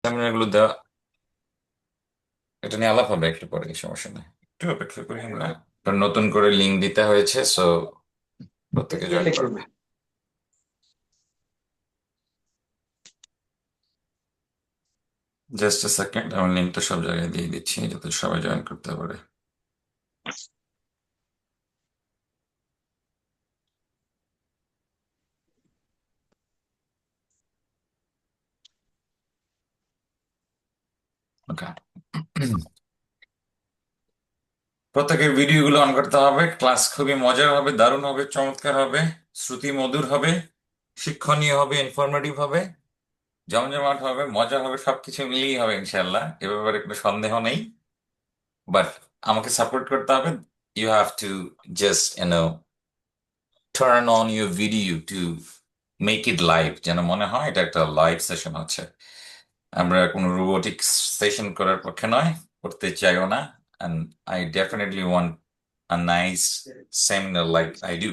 সেমিনারগুলো দেওয়া, এটা নিয়ে আলাপ হবে একটু পরে, সমস্যা নেই, একটু অপেক্ষা করি আমরা। কারণ নতুন করে লিঙ্ক দিতে হয়েছে, সো প্রত্যেকে জয়েন করবে। জাস্ট এ সেকেন্ড, আমি লিঙ্কটা সব জায়গায় দিয়ে দিচ্ছি যাতে সবাই জয়েন করতে পারে। ওকে। প্রত্যেকের ভিডিওগুলো অন করতে হবে। ক্লাস খুবই মজার হবে, দারুণ হবে, চমৎকার হবে, শ্রুতি মধুর হবে, শিক্ষণীয় হবে, ইনফরমেটিভ হবে, জমজমাট হবে, মজা হবে, সবকিছু মিলিয়ে হবে ইনশাল্লাহ, এ ব্যাপারে কোনো সন্দেহ নেই। বাট আমাকে সাপোর্ট করতে হবে। You have to just turn on your video to make it live, যেন মনে হয় এটা একটা লাইভ সেশন হচ্ছে। আমরা কোনো রোবোটিক সেশন করার পক্ষে নয়, করতে চাইও না। and I definitely want a nice seminar like I do.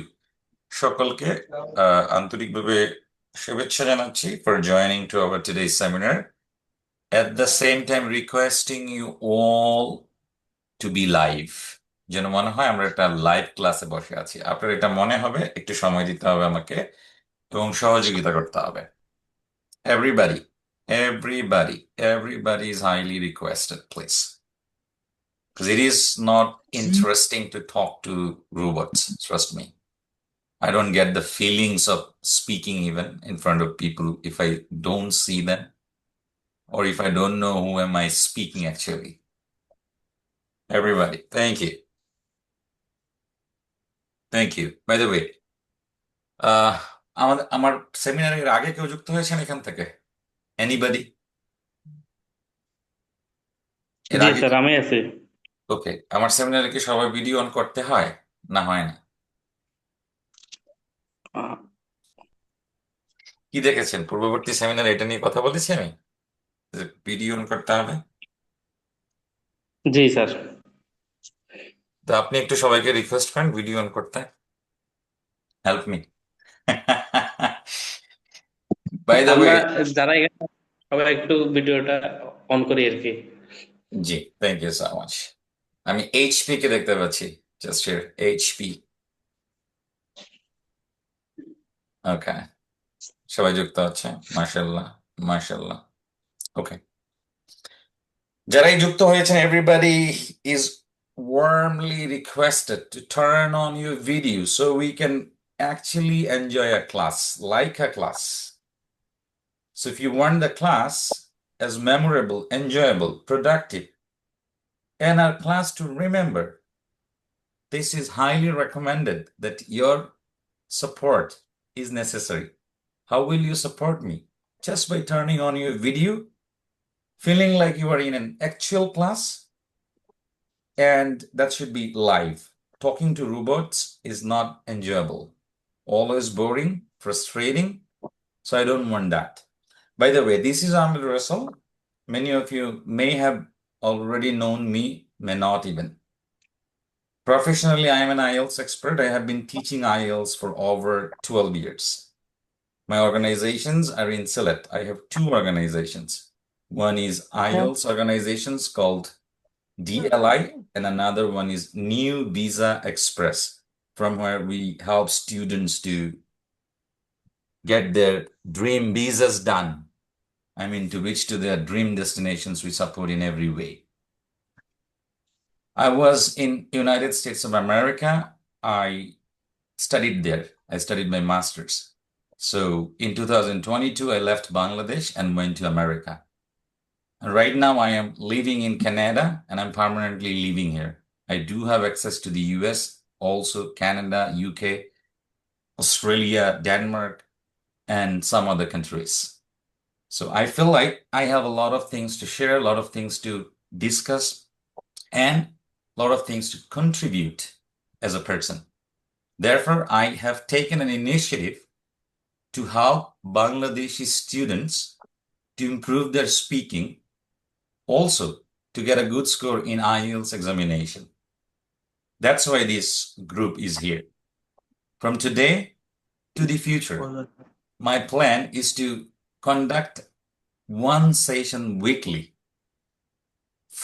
সকলকে আন্তরিকভাবে শুভেচ্ছা জানাচ্ছি for joining to our today's seminar. At the same time requesting you all to be live, যেন মনে হয় আমরা একটা লাইভ ক্লাসে বসে আছি। আপনার এটা মনে হবে, একটু সময় দিতে হবে আমাকে এবং সহযোগিতা করতে হবে। Everybody, everybody is highly requested, please. Because it is not interesting to talk to robots, trust me. I don't get the feelings of speaking even in front of people if I don't see them or if I don't know who am I speaking actually. Everybody, thank you. Thank you. By the way, uh, আমার সেমিনারের আগে কেউ যুক্ত হয়েছেন এখান থেকে? Anybody? এর জি আগে? স্যার, আমি আছি। ওকে, আমার সেমিনারে কি সবাই ভিডিও অন করতে হয় না হয় না? আহ, কি দেখেছেন পূর্ববর্তী সেমিনারে? এটা নিয়ে কথা বলেছি আমি, যে ভিডিও অন করতে হবে। জি স্যার। তো আপনি একটু সবাইকে রিকোয়েস্ট করেন ভিডিও অন করতে। Help me. By the way, আমরা যারা এখানে সবাই একটু ভিডিওটা অন করি আর কি। জি, থ্যাংক ইউ সো মাচ। আমি এইচপি কে দেখতে পাচ্ছি, জাস্ট হিয়ার এইচপি। ওকে, সবাই যুক্ত আছে, মাশাআল্লাহ, মাশাআল্লাহ। ওকে, যারাই যুক্ত হয়েছেন, everybody is warmly requested to turn on your video so we can actually enjoy a class, like a class. So if you want the class as memorable, enjoyable, productive, and our class to remember, this is highly recommended that your support is necessary. How will you support me? Just by turning on your video, feeling like you are in an actual class, and that should be live. Talking to robots is not enjoyable, always boring, frustrating. So I don't want that. By the way, this is Amir Russell. Many of you may have already known me, may not even. Professionally, I am an IELTS expert. I have been teaching IELTS for over 12 years. My organizations are in Sylhet. I have two organizations. One is IELTS organizations called DLI, and another one is New Visa Express, from where we help students to get their dream visas done. I mean, to reach to their dream destinations, we support in every way. I was in United States of America. I studied there. I studied my master's. So in 2022, I left Bangladesh and went to America. And right now, I am living in Canada and I'm permanently living here. I do have access to the US, also Canada, UK, Australia, Denmark, and some other countries. So I feel like I have a lot of things to share, a lot of things to discuss, and a lot of things to contribute as a person. Therefore, I have taken an initiative to help Bangladeshi students to improve their speaking, also to get a good score in IELTS examination. That's why this group is here. From today to the future, my plan is to conduct one session weekly,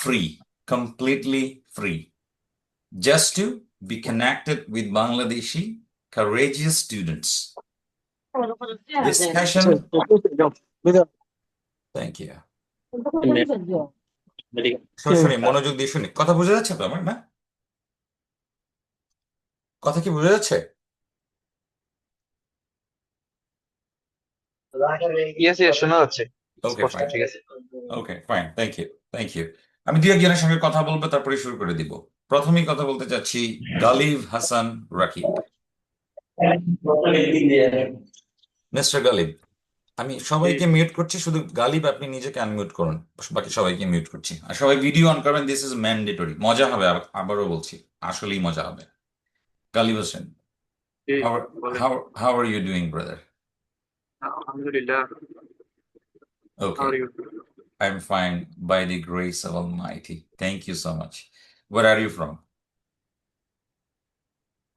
free, completely free, just to be connected with Bangladeshi courageous students. This session, thank you. সরাসরি মনোযোগ দিয়ে শুনি। কথা বোঝা যাচ্ছে তো আমার, না? কথা কি বোঝা যাচ্ছে? Yes, শোনা যাচ্ছে ওকে, স্পষ্ট, ফাইন। ঠিক আছে। Okay, fine, thank you, thank you. আমি দু একজনের সঙ্গে কথা বলবো, তারপরে শুরু করে দিব। প্রথমেই কথা বলতে চাচ্ছি গালিব হাসান রাকিব। মিস্টার গালিব, আমি সবাইকে মিউট করছি, শুধু গালিব আপনি নিজেকে আনমিউট করুন, বাকি সবাইকে মিউট করছি। আর সবাই ভিডিও অন করবেন, দিস ইজ ম্যান্ডেটরি। মজা হবে, আবারও বলছি, আসলেই মজা হবে। Ghalib Hossain, how are you doing, brother? আলহামদুলিল্লাহ। How Okay, are you? I'm fine by the grace of Almighty. Thank you so much. Where are you from?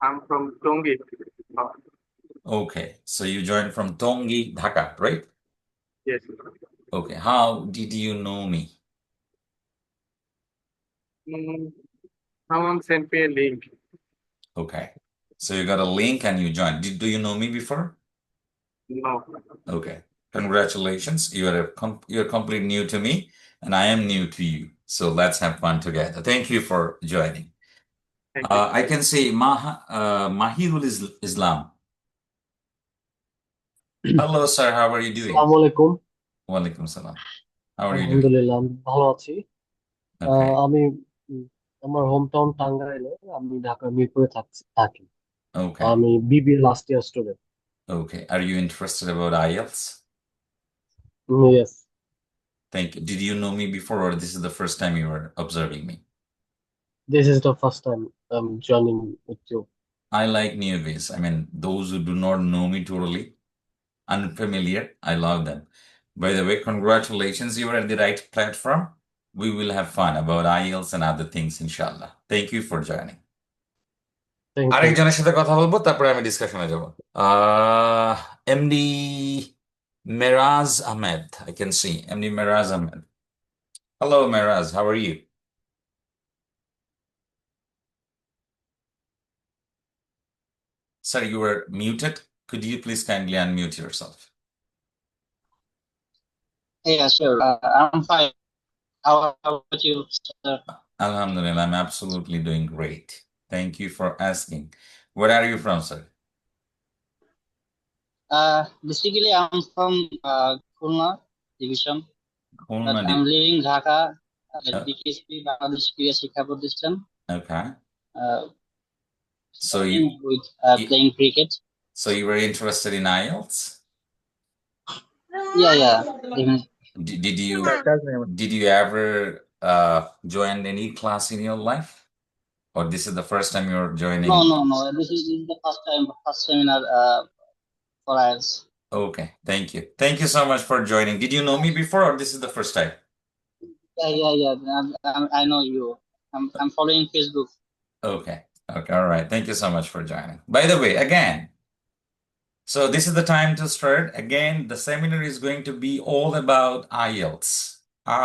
I'm from Tongi. Okay, so you joined from Tongi, Dhaka, right? Yes. Okay, how did you know me? Someone sent me a link. Okay, so you got a link and you joined. Do you know me before? No. Okay, congratulations. You're completely new to me, and I am new to you. So let's have fun together. Thank you for joining. Thank you. I can say Mahirul Islam. Hello, sir. How are you doing? আসসালামু আলাইকুম। Walaikum salam. How are you doing? আলহামদুলিল্লাহ, আমি ভালো আছি। Okay, আমি আমার home town টাঙ্গাইলে, আমি ঢাকার মিরপুরে থাকি। okay, আমি BBA last year student. okay. Are you interested about IELTS? Yes, Thank you. Did you know me before, or this is the first time you were observing me? This is the first time joining with you. I like newbies. I mean, those who do not know me totally, unfamiliar, I love them. By the way, congratulations. You are at the right platform. We will have fun about IELTS and other things, inshallah. Thank you for joining. Thank you. আরেকজনের সাথে কথা বলবো, তারপরে আমি ডিসকাশনে যাব। MD Meraz Ahmed, I can see. MD Meraz Ahmed. Hello, Meraz. How are you? Sir, you were muted. Could you please kindly unmute yourself? Yeah, sure. I'm fine. How about you, sir? Alhamdulillah, I'm absolutely doing great. Thank you for asking. Where are you from, sir? Basically, I'm from Khulna division, but Khulna I'm living Dhaka at Uh, BKSP, Bangladesh Kriya Shikha Pratishthan, Okay. So studying you with you- playing cricket. so you were interested in IELTS? Yeah, definitely. Did you ever join any class in your life? Or this is the first time you're joining? No. This is the first seminar for IELTS. Okay, thank you. Thank you so much for joining. Did you know me before, or this is the first time? Yeah. I know you. I'm following Facebook. Okay, all right. Thank you so much for joining. By the way, again, so this is the time to start. Again, the seminar is going to be all about IELTS.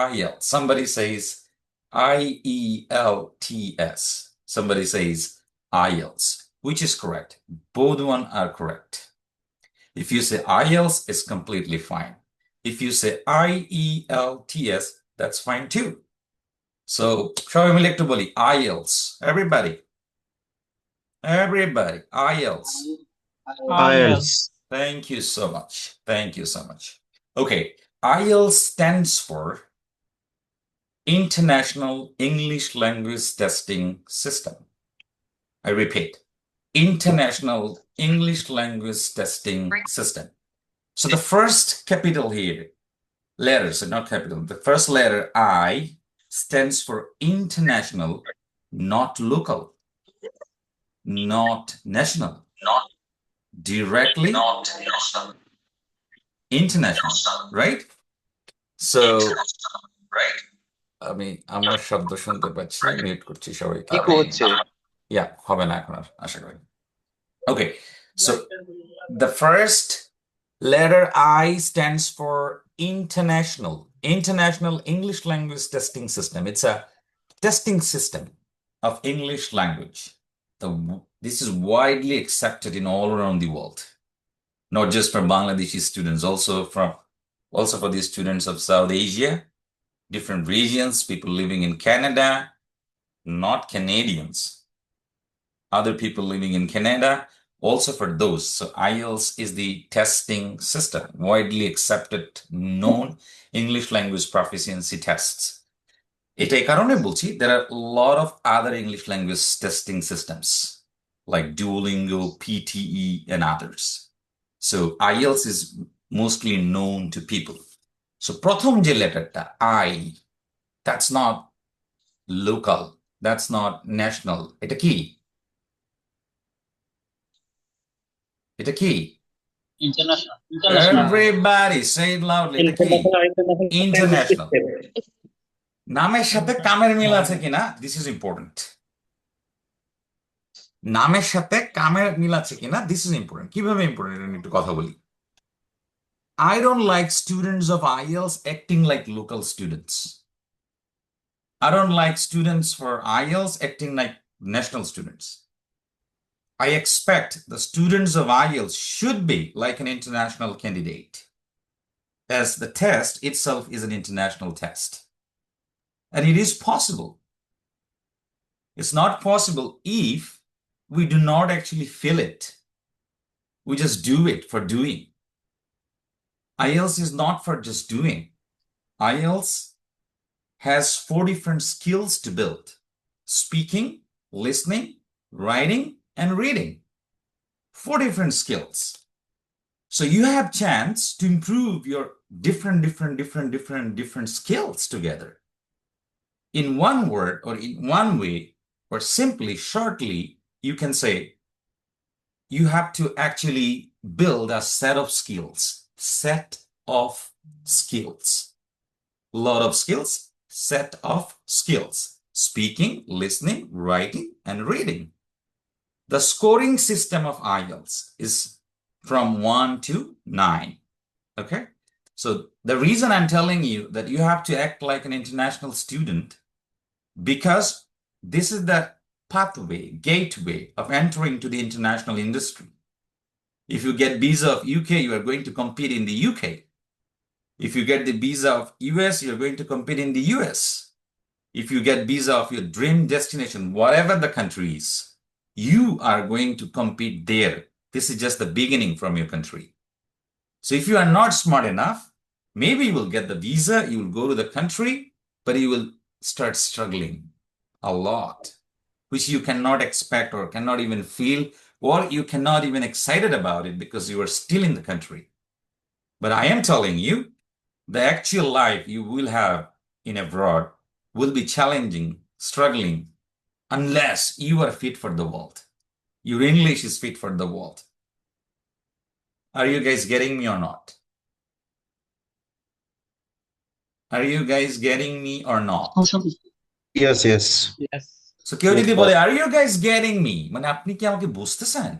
IELTS. Somebody says IELTS. Somebody says IELTS. Which is correct? Both one are correct. If you say IELTS, it's completely fine. If you say IELTS, that's fine too. So, সবাই মিলে একটু বলি IELTS. Everybody, IELTS. IELTS. Thank you so much. Thank you so much. Okay, IELTS stands for International English Language Testing System. I repeat, International English Language Testing System. So the first capital here, letters, not capital, the first letter I stands for international, not local, not national, directly international, right? So আমি আমার শব্দ শুনতে পাচ্ছি, mute করছি সবাইকে। Eco হচ্ছে। Yeah, হবে না এখন আর, আশা করি। Okay, so the first letter I stands for international English language testing system. It's a testing system of English language. This is widely accepted in all around the world, not just for Bangladeshi students, also for the students of South Asia, different regions, people living in Canada, not Canadians, other people living in Canada, also for those. So IELTS is the testing system, widely accepted, known English language proficiency tests. এটাই কারণে বলছি there are a lot of other English language testing systems like Duolingo, PTE, and others. So IELTS is mostly known to people. So প্রথম যে লেটারটা I, that's not local, that's not national. এটা কি? এটা কি? International. Everybody say it loudly. এটা কি? International. নামের সাথে কামের মিল আছে কিনা? This is important. নামের সাথে কামের মিল আছে কিনা? This is important. কিভাবে important? এটা নিয়ে একটু কথা বলি। I don't like students of IELTS acting like local students. I don't like students for IELTS acting like national students. I expect the students of IELTS should be like an international candidate, as the test itself is an international test. And it is possible. It's not possible if we do not actually feel it. We just do it for doing. IELTS is not for just doing. IELTS has 4 different skills to build: speaking, listening, writing, and reading. 4 different skills. So you have chance to improve your different skills together. In one word or in one way, or simply, shortly, you can say you have to actually build a set of skills. Lot of skills, set of skills. Speaking, listening, writing, and reading. The scoring system of IELTS is from 1 to 9. Okay? So the reason I'm telling you that you have to act like an international student, because this is the gateway of entering to the international industry. If you get visa of UK, you are going to compete in the UK. If you get the visa of US, you're going to compete in the US. If you get visa of your dream destination, whatever the country is, you are going to compete there. This is just the beginning from your country. So if you are not smart enough, maybe you will get the visa, you will go to the country, but you will start struggling a lot, which you cannot expect or cannot even feel, or you cannot even excited about it because you are still in the country. But I am telling you, the actual life you will have in abroad will be challenging, struggling, unless you are fit for the world. Your English is fit for the world. Are you guys getting me or not? Are you guys getting me or not? Yes. Yes. So কেউ যদি বলে, are you guys getting me? মানে আপনি কি আমাকে বুঝতেছেন?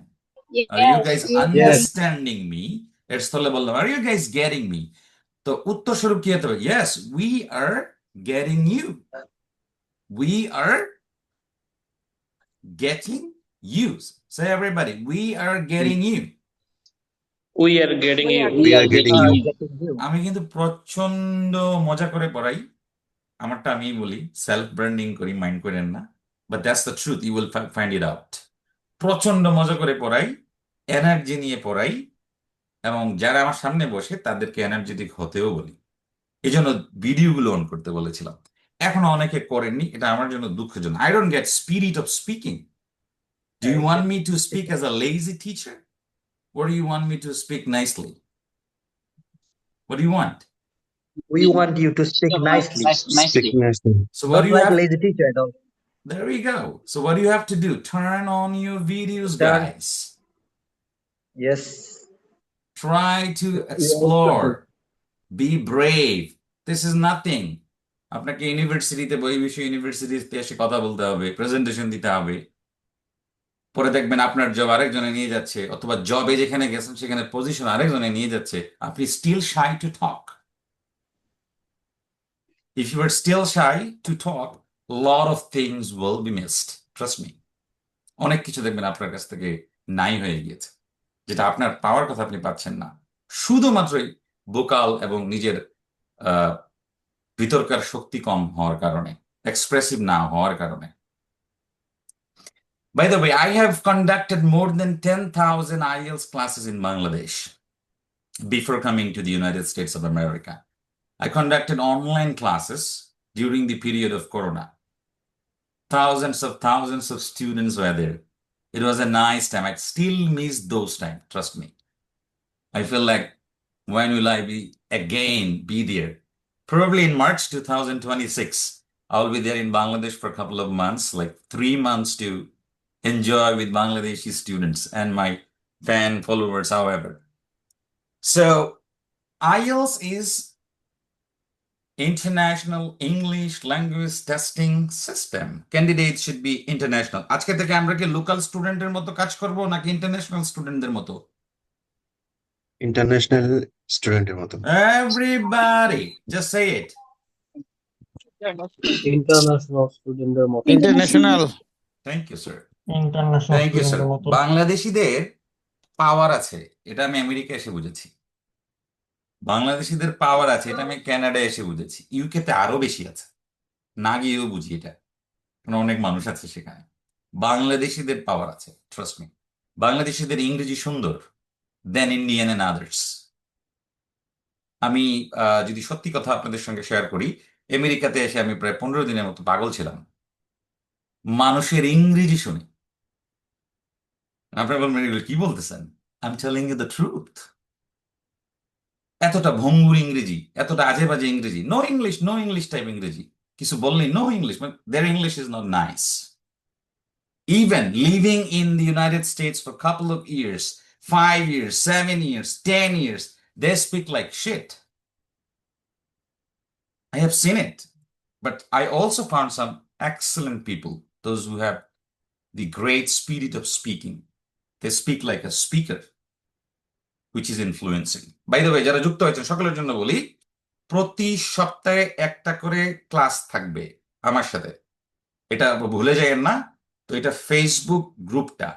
Are you guys understanding me? এর স্থলে বললাম, are you guys getting me? তো উত্তর স্বরূপ কি হতে হবে? Yes, we are getting you. We are getting you. Say everybody, we are getting you. We are getting you. We are getting you. আমি কিন্তু প্রচন্ড মজা করে পড়াই, আমারটা আমি বলি, সেলফ ব্র্যান্ডিং করি, মাইন্ড করেন না, but that's the truth, you will find it out. প্রচন্ড মজা করে পড়াই, এনার্জি নিয়ে পড়াই, এবং যারা আমার সামনে বসে তাদেরকে এনার্জেটিক হতেও বলি। এই জন্য ভিডিওগুলো অন করতে বলেছিলাম। এখনো অনেকে করেননি, এটা আমার জন্য দুঃখজনক। I don't get spirit of speaking. Do you want me to speak as a lazy teacher, or do you want me to speak nicely? What do you want? We want you to speak nicely. Speak nicely. So what Not do you like have? lazy teacher at all. There we go. So what do you have to do? Turn on your videos, Turn. guys. Yes. Try to explore. Be brave. This is nothing. আপনাকে ইউনিভার্সিটিতে, বহির্বিশ্ব ইউনিভার্সিটিতে এসে কথা বলতে হবে, presentation দিতে হবে। পরে দেখবেন আপনার জব আরেকজনে নিয়ে যাচ্ছে, অথবা জবে যেখানে গেছেন সেখানে পজিশন আরেকজনে নিয়ে যাচ্ছে। আপনি still shy to talk. If you are still shy to talk, a lot of things will be missed. Trust me. অনেক কিছু দেখবেন আপনার কাছ থেকে নাই হয়ে গিয়েছে, যেটা আপনার পাওয়ার কথা আপনি পাচ্ছেন না, শুধুমাত্রই ভোকাল এবং নিজের আহ, ভিতরকার শক্তি কম হওয়ার কারণে, এক্সপ্রেসিভ না হওয়ার কারণে। By the way, I have conducted more than 10,000 IELTS classes in Bangladesh before coming to the United States of America. I conducted online classes during the period of Corona. Thousands of students were there. It was a nice time. I still miss those times, trust me. I feel like, when will I be there? Probably in March 2026. I'll be there in Bangladesh for a couple of months, like 3 months to enjoy with Bangladeshi students and my fan followers, however. So, IELTS is International English Language Testing System. Candidates should be international. আজকে থেকে আমরা কি local স্টুডেন্টের মতো কাজ করব নাকি international স্টুডেন্টদের মতো? ইন্টারন্যাশনাল স্টুডেন্টের মতো। Everybody, just say it. International স্টুডেন্টদের মতো। International. Thank you, sir. International Thank you, sir. স্টুডেন্টদের মতো। বাংলাদেশিদের পাওয়ার আছে, এটা আমি আমেরিকা এসে বুঝেছি। বাংলাদেশিদের পাওয়ার আছে, এটা আমি কানাডা এসে বুঝেছি। ইউকেতে আরো বেশি আছে, না গিয়েও বুঝি এটা, কারণ অনেক মানুষ আছে সেখানে। বাংলাদেশিদের পাওয়ার আছে, ট্রাস্ট মি। বাংলাদেশিদের ইংরেজি সুন্দর দেন ইন্ডিয়ান এন্ড আদার্স। আমি যদি সত্যি কথা আপনাদের সঙ্গে শেয়ার করি, আমেরিকাতে এসে আমি প্রায় 15 দিনের মতো পাগল ছিলাম মানুষের ইংরেজি শুনে। আপনারা বলবেন এগুলো কি বলতেছেন? I am telling you the truth. এতটা ভঙ্গুর ইংরেজি, এতটা আজে বাজে ইংরেজি, নো ইংলিশ টাইপ ইংরেজি, কিছু বললেই no English, there English is not nice. Even living in the United States for a couple of years, 5 years, 7 years, 10 years, they speak like shit. I have seen it. But I also found some excellent people, those who have the great spirit of speaking. They speak like a speaker, which is influencing. By the way, যারা যুক্ত হয়েছেন সকলের জন্য বলি, প্রতি সপ্তাহে একটা করে ক্লাস থাকবে আমার সাথে, এটা ভুলে যাবেন না। তো এটা ফেসবুক গ্রুপটা,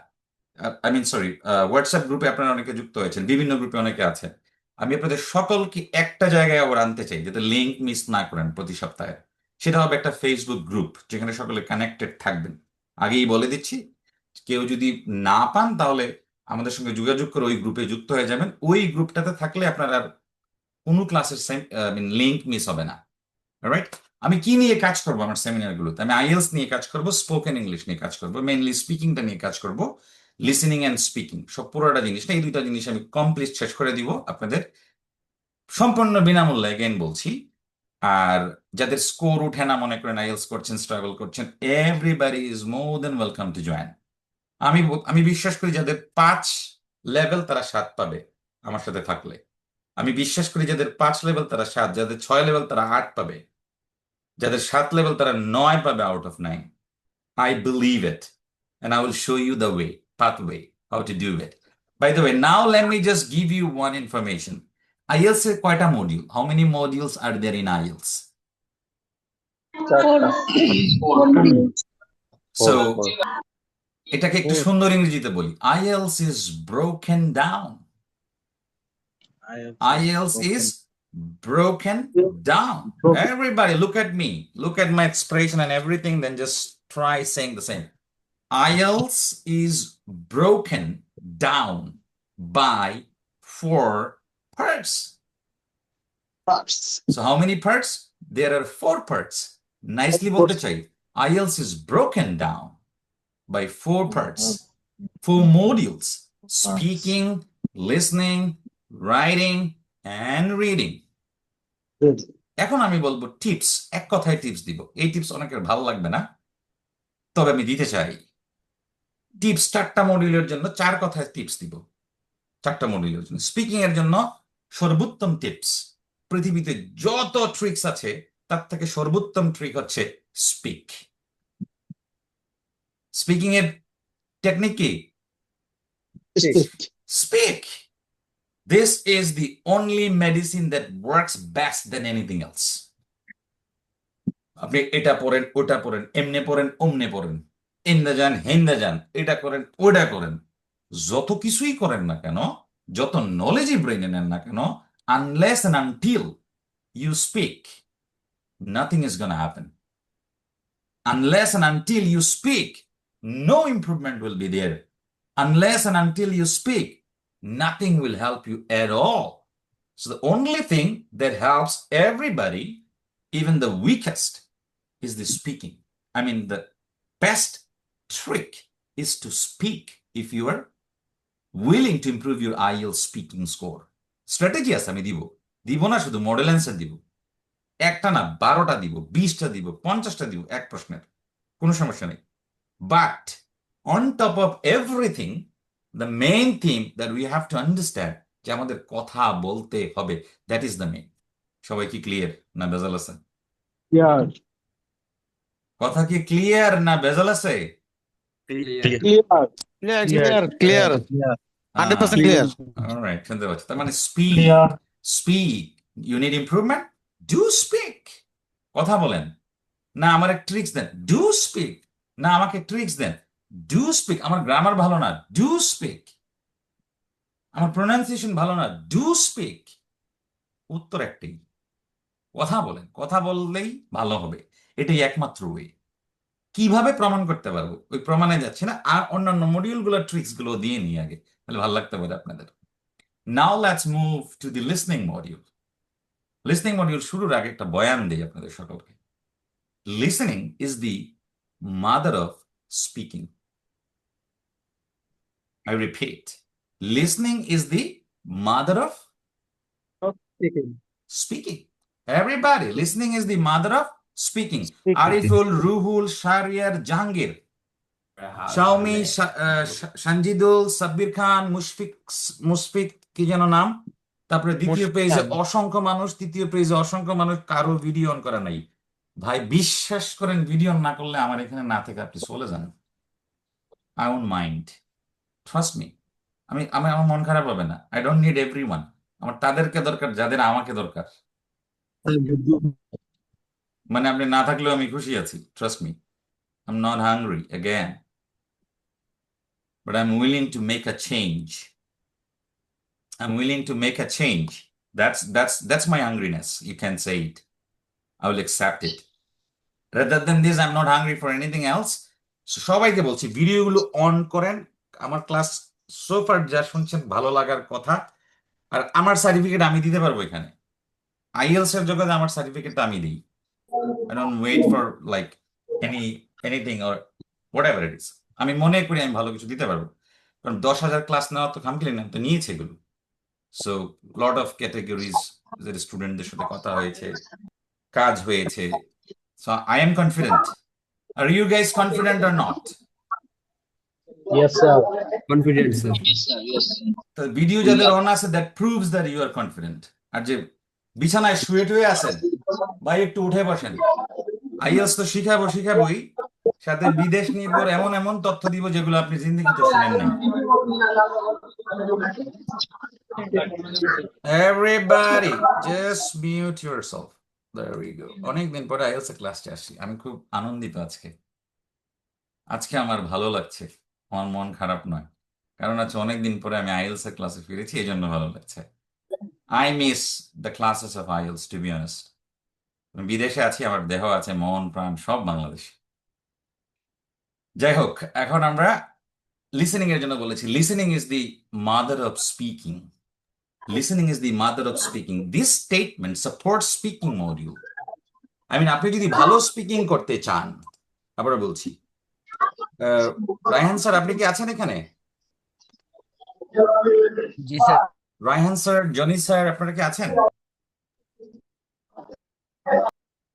হোয়াটসঅ্যাপ গ্রুপে আপনারা অনেকে যুক্ত হয়েছেন, বিভিন্ন গ্রুপে অনেকে আছেন। আমি আপনাদের সকলকে একটা জায়গায় আবার আনতে চাই, যাতে লিঙ্ক মিস না করেন প্রতি সপ্তাহে। সেটা হবে একটা ফেসবুক গ্রুপ, যেখানে সকলে কানেক্টেড থাকবেন। আগেই বলে দিচ্ছি, কেউ যদি না পান তাহলে আমাদের সঙ্গে যোগাযোগ করে ওই গ্রুপে যুক্ত হয়ে যাবেন। ওই গ্রুপটাতে থাকলে আপনার আর কোনো ক্লাসের লিঙ্ক মিস হবে না। রাইট? আমি কি নিয়ে কাজ করবো আমার সেমিনারগুলোতে? আমি আইএলস নিয়ে কাজ করবো, স্পোকেন ইংলিশ নিয়ে কাজ করবো, মেইনলি স্পিকিংটা নিয়ে কাজ করবো, লিসেনিং অ্যান্ড স্পিকিং, সব পুরোটা জিনিস না, এই দুইটা জিনিস আমি কমপ্লিট শেষ করে দিব আপনাদের সম্পূর্ণ বিনামূল্যে, এগেইন বলছি। আর যাদের স্কোর উঠে না, মনে করেন আইএলস করছেন, স্ট্রাগল করছেন, everybody is more than welcome to join. আমি বিশ্বাস করি যাদের 5 লেভেল তারা 7 পাবে আমার সাথে থাকলে। আমি বিশ্বাস করি যাদের 5 লেভেল তারা 7, যাদের 6 লেভেল তারা 8 পাবে, যাদের 7 লেভেল তারা 9 পাবে out of 9। I believe it, and I will show you the pathway, how to do it. By the way, now let me just give you one information. IELTS এর কয়টা module? How many modules are there in IELTS? So, এটাকে একটু সুন্দর ইংরেজিতে বলি, IELTS is broken down. IELTS is broken down. Everybody look at me, look at my expression and everything, then just try saying the same. IELTS is broken down by 4 parts. So how many parts? There are 4 parts. Nicely bolte chai. IELTS is broken down by 4 parts, 4 modules: speaking, listening, writing, and reading. এখন আমি বলবো tips, এক কথায় tips দিব। এই tips অনেকের ভালো লাগবে না, তবে আমি দিতে চাই। টিপস 4টা মডিউলের জন্য 4 কথায় টিপস দিব, 4টা মডিউলের জন্য। স্পিকিং এর জন্য সর্বোত্তম টিপস, পৃথিবীতে যত ট্রিক্স আছে তার থেকে সর্বোত্তম ট্রিক হচ্ছে স্পিক। স্পিকিং এর টেকনিক কি? Speak. This is the only medicine that works best than anything else. আপনি এটা পড়েন, ওটা পড়েন, এমনে পড়েন, অমনে পড়েন, ইন্দা যান, হেন্দা যান, এটা করেন, ওটা করেন, যত কিছুই করেন না কেন, যত নলেজই ব্রেনে নেন না কেন, unless and until you speak, nothing is gonna happen. Unless and until you speak, no improvement will be there. Unless and until you speak, nothing will help you at all. So the only thing that helps everybody, even the weakest, is the speaking. I mean, the best trick is to speak if you are willing to improve your IELTS speaking score. Strategy আছে আমি দিব না শুধু model answer দিব, একটা না 12টা দিব, 20টা দিব, 50টা দিব এক প্রশ্নের, কোনো সমস্যা নেই। But on top of everything, the main thing that we have to understand, যে আমাদের কথা বলতে হবে, দ্যাট ইজ দ্য মেইন। সবাই কি ক্লিয়ার না ভেজাল আছে? ক্লিয়ার কথা কি ক্লিয়ার না ভেজাল আছে? Clear Clear. 100% clear. অলরাইট, শুনতে পাচ্ছি। তার মানে speak, clear speak, you need improvement, do speak. কথা বলেন না, আমার ট্রিক্স দেন, ডু স্পিক। না, আমাকে ট্রিক্স দেন, ডু স্পিক। আমার গ্রামার ভালো না, ডু স্পিক। আমার প্রোনাউন্সিয়েশন ভালো না, ডু স্পিক। উত্তর একটাই, কথা বলেন। কথা বললেই ভালো হবে, এটাই একমাত্র ওয়ে। কিভাবে প্রমাণ করতে পারবো ওই প্রমাণে যাচ্ছে না, আর অন্যান্য মডিউল গুলোর ট্রিক্স গুলো দিয়ে নিয়ে আগে, তাহলে ভালো লাগতে পারে আপনাদের। Now let's move to the listening module. Listening module শুরুর আগে একটা বয়ান দিই আপনাদের সকলকে। Listening is the mother of speaking. I repeat, listening is the mother of Speaking. speaking. Everybody, listening is the mother of speaking. Ariful, Ruhul, Shahriar, Jahangir, Xiaomi, Sanjidul, Sabbir Khan, Mushfiq কি যেন নাম, তারপরে দ্বিতীয় পেজে অসংখ্য মানুষ, তৃতীয় পেজে অসংখ্য মানুষ, কারো ভিডিও অন করা নাই। ভাই বিশ্বাস করেন, ভিডিও অন না করলে আমার এখানে না থেকে আপনি চলে যান, I won't mind, trust me. আমার মন খারাপ হবে না। I don't need everyone. আমার তাদেরকে দরকার যাদের আমাকে দরকার। মানে আপনি না থাকলেও আমি খুশি আছি, trust me. I am not hungry again, but I am willing to make a change. I am willing to make a change. That's my hungriness. You can say it. I will accept it. Rather than this, I'm not hungry for anything else. So সবাইকে বলছি, ভিডিওগুলো on করেন। আমার class সোফার যা শুনছেন ভালো লাগার কথা। আর আমার সার্টিফিকেট আমি দিতে পারবো এখানে। আইএলস এর জগতে আমার সার্টিফিকেটটা আমি দিই। I don't wait for like anything or whatever it is. আমি মনে করি আমি ভালো কিছু দিতে পারবো, কারণ 10,000 ক্লাস নেওয়া তো খামখেয়ালি না, তো নিয়েছে এগুলো। সো লট অফ ক্যাটাগরিজ স্টুডেন্টদের সাথে কথা হয়েছে, কাজ হয়েছে। So I am confident. Are you guys confident or not? Yes sir Confident, sir. Yes, sir. Yes. তো ভিডিও যাদের অন আছে, that proves that you are confident. আর যে বিছানায় শুয়ে টুয়ে আছেন, ভাই একটু উঠে বসেন। আইএলস তো শিখাবোই, সাথে বিদেশ নির্ভর এমন এমন তথ্য দিব যেগুলো আপনি জিন্দেগিতে শুনেন নাই। Everybody, just mute yourself. There we go. অনেকদিন পরে আইএলস এর ক্লাসে আসি, আমি খুব আনন্দিত আজকে আমার ভালো লাগছে, আমার মন খারাপ নয়। কারণ আছে অনেকদিন পরে আমি আইএলস এর ক্লাসে ফিরেছি, এই জন্য ভালো লাগছে। I miss the classes of IELTS, to be honest. বিদেশে আছি, আমার দেহ আছে, মন প্রাণ সব বাংলাদেশে। যাই হোক, এখন আমরা লিসেনিং এর জন্য বলেছি, listening is the mother of speaking. Listening is the mother of speaking. This statement supports speaking module. I mean, আপনি যদি ভালো স্পিকিং করতে চান, আবার বলছি, রায়হান স্যার আপনি কি আছেন এখানে? জি sir. Raihan sir, Jony sir আপনারা কি আছেন?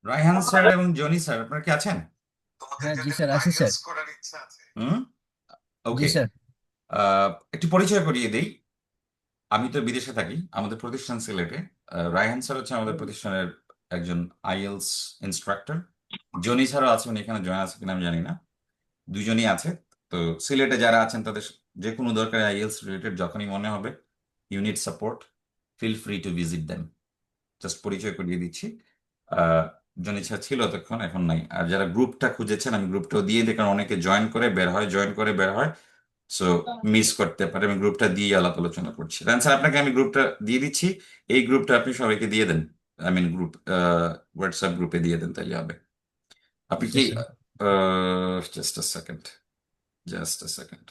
রায়হান স্যার এবং জনি স্যার আপনারা কি আছেন? হ্যাঁ জি স্যার, আছি স্যার। ওকে, জি স্যার। একটু পরিচয় করিয়ে দেই। আমি তো বিদেশে থাকি, আমাদের প্রতিষ্ঠান সিলেটে। রায়হান স্যার হচ্ছে আমাদের প্রতিষ্ঠানের একজন আইএলস ইনস্ট্রাক্টর। জনি স্যারও আছে, উনি এখানে জয়েন আছে কিনা আমি জানি না, দুজনই আছে। তো সিলেটে যারা আছেন তাদের যে কোনো দরকারি আইএলস রিলেটেড যখনই মনে হবে you need support, feel free to visit them. Just পরিচয় করিয়ে দিচ্ছি। জন ইচ্ছা ছিল তখন, এখন নাই। আর যারা গ্রুপটা খুঁজেছেন আমি গ্রুপটাও দিয়ে দিই, কারণ অনেকে জয়েন করে বের হয়, জয়েন করে বের হয়, সো মিস করতে পারে। আমি গ্রুপটা দিয়ে আলাপ আলোচনা করছি। স্যার আপনাকে আমি গ্রুপটা দিয়ে দিচ্ছি, এই গ্রুপটা আপনি সবাইকে দিয়ে দেন, আই মিন গ্রুপ হোয়াটসঅ্যাপ গ্রুপে দিয়ে দেন, তাইলে হবে। আপনি কি Yes, sir. জাস্ট আ সেকেন্ড, জাস্ট আ সেকেন্ড।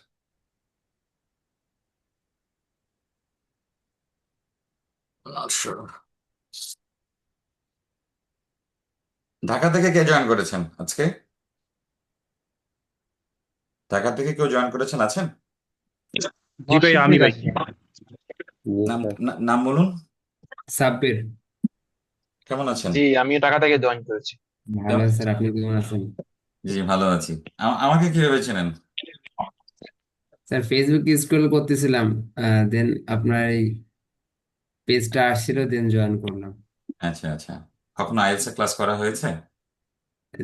ঢাকা থেকে কে জয়েন করেছেন আজকে? ঢাকা থেকে কেউ জয়েন করেছেন আছেন? জি ভাই, আমি ভাই। নাম নাম বলুন। সাব্বির। কেমন আছেন? জি, আমি ঢাকা থেকে জয়েন করেছি। ভালো স্যার, আপনি কেমন আছেন? জি ভালো আছি। আমাকে কিভাবে চেনেন? স্যার ফেসবুকে স্ক্রল করতেছিলাম, দেন আপনার এই পেজটা আসছিল, দেন জয়েন করলাম। আচ্ছা আচ্ছা, কখনো আইএলটিএস এর ক্লাস করা হয়েছে?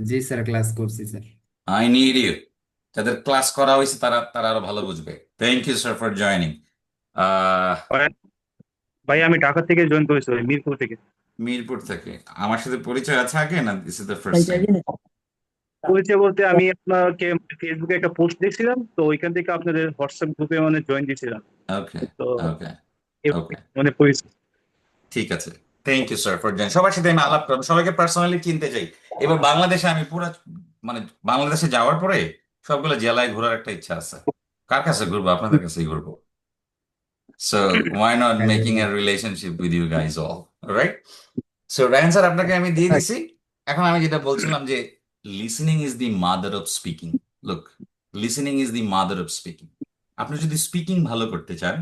জি স্যার, ক্লাস করছি স্যার। I need you. যাদের ক্লাস করা হয়েছে তারা তারা আরো ভালো বুঝবে। Thank you sir for joining. ভাই আমি ঢাকা থেকে জয়েন করেছি ভাই, মিরপুর থেকে। মিরপুর থেকে। আমার সাথে পরিচয় আছে আগে, না this is the first time? পরিচয় বলতে আমি আপনাকে ফেসবুকে একটা পোস্ট দেখছিলাম, তো ওইখান থেকে আপনাদের হোয়াটসঅ্যাপ গ্রুপে মানে জয়েন দিয়েছিলাম, ওকে তো ওকে ওকে, মানে পরিচয়। ঠিক আছে। Thank you sir for join. সবার সাথে আমি আলাপ করব, সবাইকে পার্সোনালি চিনতে চাই। এবার বাংলাদেশে আমি পুরো, মানে বাংলাদেশে যাওয়ার পরে সবগুলো জেলায় ঘোরার একটা ইচ্ছা আছে। কার কাছে ঘুরবো? আপনাদের কাছেই ঘুরবো। So why not making a relationship with you guys all? Alright? So Raihan sir আপনাকে আমি দিয়ে দিছি। এখন আমি যেটা বলছিলাম যে listening is the mother of speaking. Look, listening is the mother of speaking. আপনি যদি স্পিকিং ভালো করতে চান,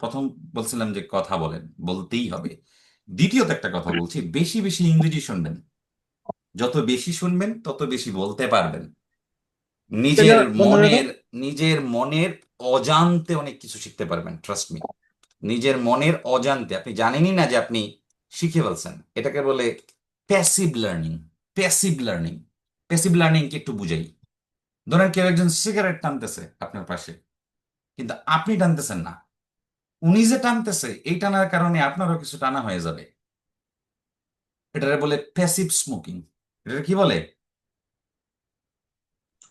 প্রথম বলছিলাম যে কথা বলেন, বলতেই হবে। দ্বিতীয়ত একটা কথা বলছি, বেশি বেশি ইংরেজি শুনবেন। যত বেশি শুনবেন তত বেশি বলতে পারবেন। নিজের মনের অজান্তে অনেক কিছু শিখতে পারবেন, ট্রাস্ট মি। নিজের মনের অজান্তে আপনি জানেনই না যে আপনি শিখে ফেলছেন। এটাকে বলে passive learning. Passive learning, passive learning কি একটু বুঝাই। ধরেন কেউ একজন সিগারেট টানতেছে আপনার পাশে, কিন্তু আপনি টানতেছেন না, উনি যে টানতেছে এই টানার কারণে আপনারও কিছু টানা হয়ে যাবে। এটারে বলে প্যাসিভ স্মোকিং। এটা কি বলে?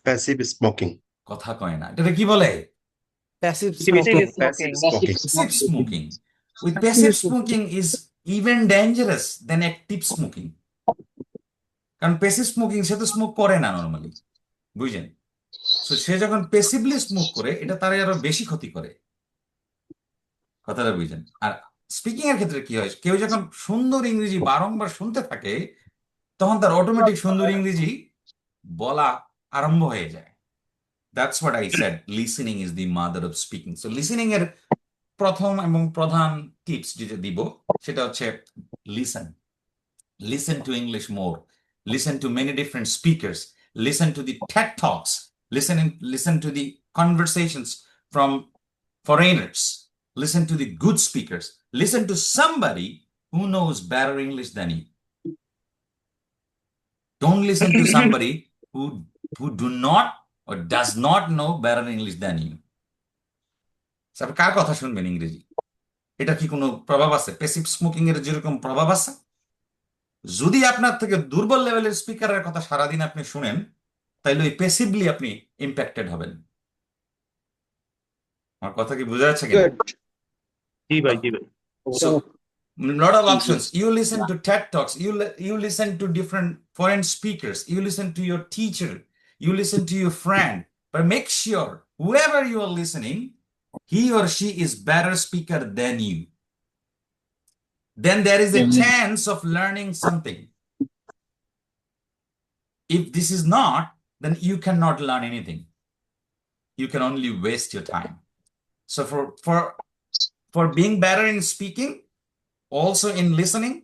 Passive smoking. কথা কয় না, এটা কি বলে? Passive Passive Passive smoking. smoking. Passive smoking. With passive smoking is even dangerous than active smoking. কারণ প্যাসিভ স্মোকিং সে তো স্মোক করে না নর্মালি, বুঝলেন? তো সে যখন প্যাসিভলি স্মোক করে, এটা তার আরো বেশি ক্ষতি করে। কথাটা বুঝলেন? আর স্পিকিং এর ক্ষেত্রে কি হয়, কেউ যখন সুন্দর ইংরেজি বারংবার শুনতে থাকে, তখন তার অটোমেটিক সুন্দর ইংরেজি বলা আরম্ভ হয়ে যায়। That's what I said, listening is the mother of speaking. So listening এর প্রথম এবং প্রধান টিপস যেটা দিব সেটা হচ্ছে listen. Listen to English more. Listen to many different speakers. Listen to the TED Talks. Listen to the conversations from foreigners. Listen to the good speakers. Listen to somebody who knows better English than you. Don't listen to somebody who do not or does not know better English than you. আপনি কার কথা শুনবেন ইংরেজি? এটা কি কোনো প্রভাব আছে? Passive smoking এর যেরকম প্রভাব আছে, যদি আপনার থেকে দুর্বল লেভেলের স্পিকারের কথা সারাদিন আপনি শুনেন, তাইলে ওই প্যাসিভলি আপনি ইম্প্যাক্টেড হবেন। আমার কথা কি বোঝা যাচ্ছে কিনা? জি ভাই, জি ভাই। So, lot of options. You listen to TED Talks. You listen to different foreign speakers. You listen to your teacher. You listen to your friend. But make sure whoever you are listening, he or she is better speaker than you. Then there is a chance of learning something. If this is not, then you cannot learn anything. You can only waste your time. So for being better in speaking, also in listening,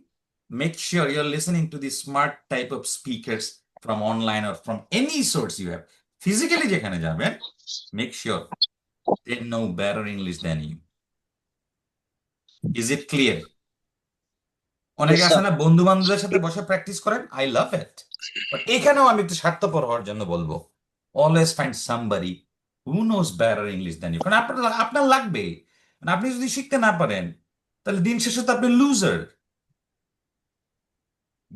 make sure you're listening to the smart type of speakers from online or from any source you have. Physically যেখানে যাবেন, make sure they know better English than you. Is it clear? অনেকে Yes, আছে sir. না বন্ধু বান্ধবদের সাথে বসে practice করেন, আই লাভ ইট। বাট এখানেও আমি একটু স্বার্থপর হওয়ার জন্য বলবো, always find somebody who knows better English than you. কারণ আপনার লাগবে। আপনি যদি শিখতে না পারেন, তাহলে দিন শেষে তো আপনি লুজার।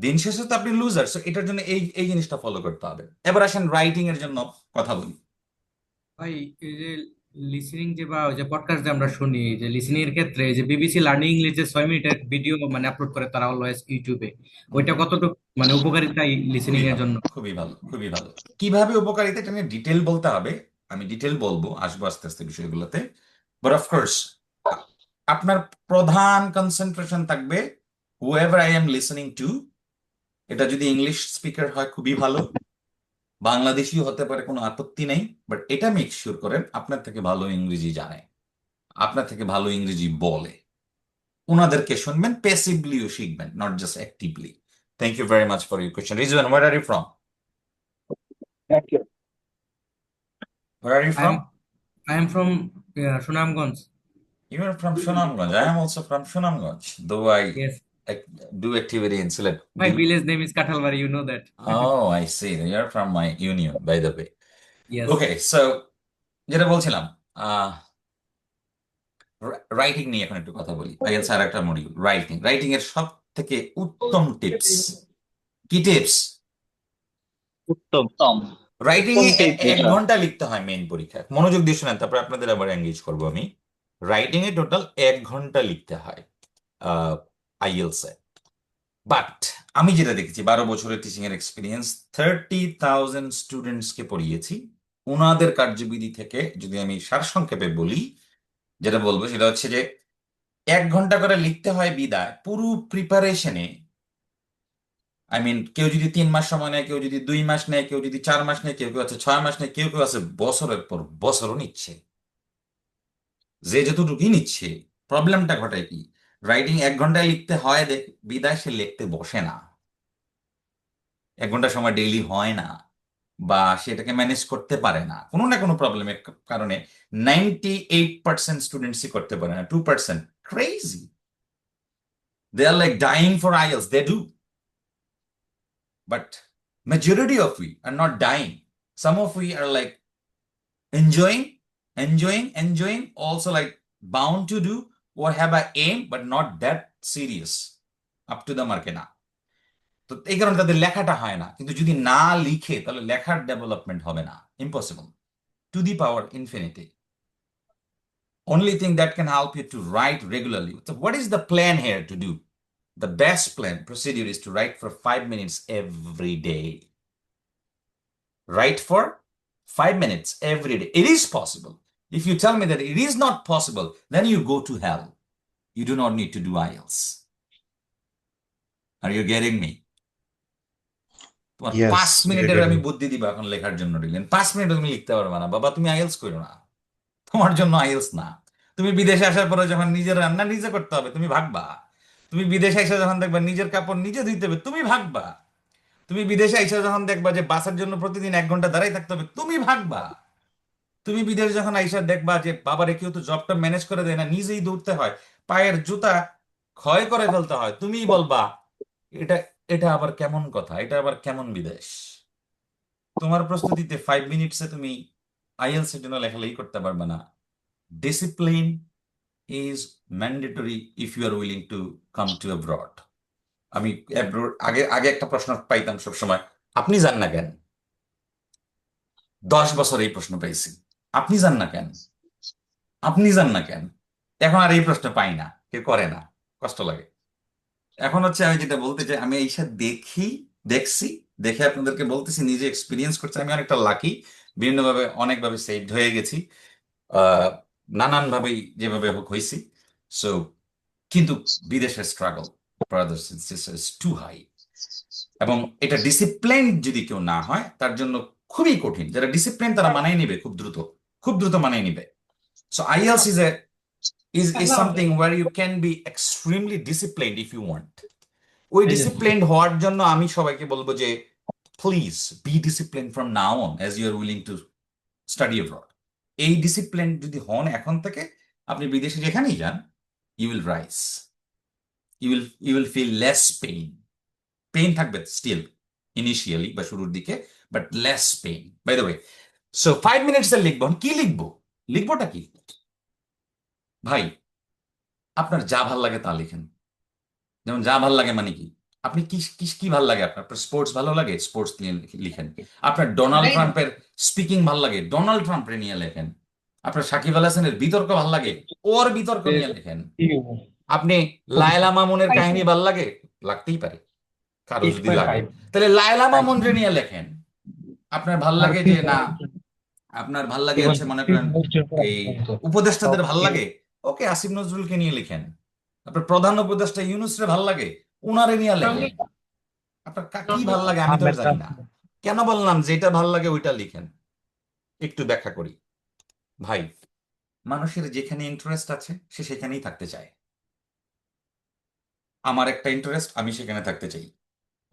দিন শেষে তো আপনি লুজার। সো এটার জন্য এই এই জিনিসটা ফলো করতে হবে। এবার আসেন রাইটিং এর জন্য কথা বলি। ভাই এই যে লিসেনিং যে বা ওই যে পডকাস্ট যে আমরা শুনি, যে লিসেনিং এর ক্ষেত্রে যে বিবিসি লার্নিং ইংলিশ যে 6 মিনিটের ভিডিও মানে আপলোড করে তারা অলওয়েজ ইউটিউবে, ওইটা কতটুকু মানে উপকারিতা লিসেনিং খুবই এর ভালো, জন্য? খুবই ভালো, খুবই ভালো। কিভাবে উপকারিতা, এটা নিয়ে ডিটেল বলতে হবে, আমি ডিটেল বলবো, আসবো আস্তে আস্তে বিষয়গুলোতে। বাট অফকোর্স আপনার প্রধান কনসেন্ট্রেশন থাকবে whoever I am listening to. এটা যদি ইংলিশ স্পিকার হয় খুবই ভালো, বাংলাদেশিও হতে পারে, কোনো আপত্তি নেই। বাট এটা মেক শিওর করেন আপনার থেকে ভালো ইংরেজি জানে, আপনার থেকে ভালো ইংরেজি বলে। ওনাদেরকে শুনবেন, প্যাসিভলিও শিখবেন, not just actively. Thank you very much for your question. Rizwan, where are you from? Thank you. Where are you I am from? I am from Sunamganj. You are from Sunamganj. I am also from Sunamganj, though yes I do activity in Sylhet. My village name is Kanthalbari, you know that? Oh, I see. You are from my union, by the way. Yes. Okay, so যেটা বলছিলাম, writing নিয়ে এখন একটু কথা বলি। IELTS আর একটা module writing. Writing এর সব থেকে উত্তম টিপস কি? টিপস উত্তম Tom. রাইটিং এ উত্তম tips 1 যেটা। ঘন্টা লিখতে হয় মেইন পরীক্ষায়। মনোযোগ দিয়ে শোনেন, তারপর আপনাদের আবার এঙ্গেজ করবো আমি। রাইটিং এ টোটাল 1 ঘন্টা লিখতে হয় আইএলটিএস এ। বাট আমি যেটা দেখেছি, 12 বছরের টিচিং এর এক্সপিরিয়েন্স, 30,000 স্টুডেন্টসকে পড়িয়েছি। ওনাদের কার্যবিধি থেকে যদি আমি সারসংক্ষেপে বলি, যেটা বলবো সেটা হচ্ছে যে 1 ঘন্টা করে লিখতে হয় বিদায় পুরো প্রিপারেশনে। আই মিন, কেউ যদি 3 মাস সময় নেয়, কেউ যদি 2 মাস নেয়, কেউ যদি 4 মাস নেয়, কেউ কেউ আছে 6 মাস নেয়, কেউ কেউ আছে বছরের পর বছরও নিচ্ছে। যে যতটুকুই নিচ্ছে, প্রবলেমটা ঘটায় কি? রাইটিং 1 ঘন্টায় লিখতে হয় বিদায় সে লিখতে বসে না। 1 ঘন্টা সময় ডেইলি হয় না, বা সেটাকে ম্যানেজ করতে পারে না কোনো না কোনো প্রবলেমের কারণে। 98% স্টুডেন্টসই করতে পারে না, 2% crazy. They are like dying for IELTS. They do. But majority of we are not dying. Some of we are like enjoying, also like bound to do or have an aim, but not that serious, up to the mark না। তো এই কারণে তাদের লেখাটা হয় না। কিন্তু যদি না লিখে তাহলে লেখার ডেভেলপমেন্ট হবে না, impossible, to the power infinity. Only thing that can help you to write regularly. So what is the plan here to do? The best plan procedure is to write for 5 minutes every day. Write for 5 minutes every day. It is possible. If you tell me that it is not possible, then you go to hell. You do not need to do IELTS. Are you getting me? তোমার Yes, 5 মিনিটের getting আমি you. বুদ্ধি দিব এখন লেখার জন্য দিলেন। 5 minute তুমি লিখতে পারবে না বাবা, তুমি আইএলস করো না, তোমার জন্য আইএলস না। তুমি বিদেশে আসার পরে যখন নিজের রান্না নিজে করতে হবে, তুমি ভাগবা। তুমি বিদেশে এসে যখন দেখবা নিজের কাপড় নিজে ধুইতে হবে, তুমি ভাগবা। তুমি বিদেশে এসে যখন দেখবা যে বাসের জন্য প্রতিদিন 1 ঘন্টা দাঁড়াই থাকতে হবে, তুমি ভাগবা। তুমি বিদেশ যখন আইসা দেখবা যে বাবারে কেউ তো জবটা ম্যানেজ করে দেয় না, নিজেই দৌড়তে হয়, পায়ের জুতা ক্ষয় করে ফেলতে হয়, তুমিই বলবা এটা এটা আবার কেমন কথা, এটা আবার কেমন বিদেশ। তোমার প্রস্তুতিতে 5 মিনিটসে তুমি আইএলস এর জন্য লেখালেখি করতে পারবে না। Discipline is mandatory if you are willing to come to abroad. আমি আগে আগে একটা প্রশ্ন পাইতাম সবসময়, আপনি যান না কেন? 10 বছর এই প্রশ্ন পাইছি, আপনি যান না কেন, আপনি যান না কেন। এখন আর এই প্রশ্ন পাই না, কেউ করে না, কষ্ট লাগে। এখন হচ্ছে আমি যেটা বলতে চাই, আমি এইসব দেখছি, দেখে আপনাদেরকে বলতেছি, নিজে এক্সপিরিয়েন্স করছি। আমি অনেকটা লাকি, বিভিন্নভাবে অনেকভাবে সেভড হয়ে গেছি, নানানভাবেই যেভাবে হোক হয়েছি। সো কিন্তু বিদেশের struggle, brothers and sisters, to high. এবং এটা ডিসিপ্লিন যদি কেউ না হয় তার জন্য খুবই কঠিন। যারা ডিসিপ্লিন তারা মানায় নিবে খুব দ্রুত মানায় নিবে। So IELTS is something where you can be extremely disciplined if you want. ওই ডিসিপ্লিনড হওয়ার জন্য আমি সবাইকে বলবো যে please be discipline from now on as you are willing to study abroad. এই ডিসিপ্লিন যদি হন এখন থেকে, আপনি বিদেশে যেখানেই যান, you will rise, you will feel less pain থাকবে স্টিল ইনিশিয়ালি বা শুরুর দিকে, but less pain. By the way, so 5 minutes এর লিখবো। কি লিখবোটা কি ভাই? আপনার যা ভাল লাগে তা লিখেন। যেমন যা ভাল লাগে মানে কি, আপনি কি কি কি ভালো লাগে আপনার? আপনার স্পোর্টস ভালো লাগে, স্পোর্টস নিয়ে লিখেন। আপনার ডোনাল্ড ট্রাম্পের স্পিকিং ভালো লাগে, ডোনাল্ড ট্রাম্পের নিয়ে লেখেন। আপনার সাকিব আল হাসানের বিতর্ক ভালো লাগে, ওর বিতর্ক নিয়ে লেখেন। আপনি লায়লা মামুনের কাহিনী ভালো লাগে, লাগতেই পারে কারো যদি লাগে, তাহলে লায়লা মামুনরে নিয়ে লেখেন। আপনার ভাল লাগে যে না, আপনার ভাল লাগে হচ্ছে মনে করেন এই উপদেষ্টাদের ভাল লাগে, ওকে আসিফ নজরুলকে নিয়ে লিখেন। আপনার প্রধান উপদেষ্টা ইউনূসরে ভাল লাগে, উনারে নিয়ে লেখেন। আপনার কি ভাল লাগে আমি তো আর জানি না। কেন বললাম যেটা ভাল লাগে ওইটা লিখেন? একটু ব্যাখ্যা করি ভাই। মানুষের যেখানে ইন্টারেস্ট আছে সে সেখানেই থাকতে চায়। আমার একটা ইন্টারেস্ট, আমি সেখানে থাকতে চাই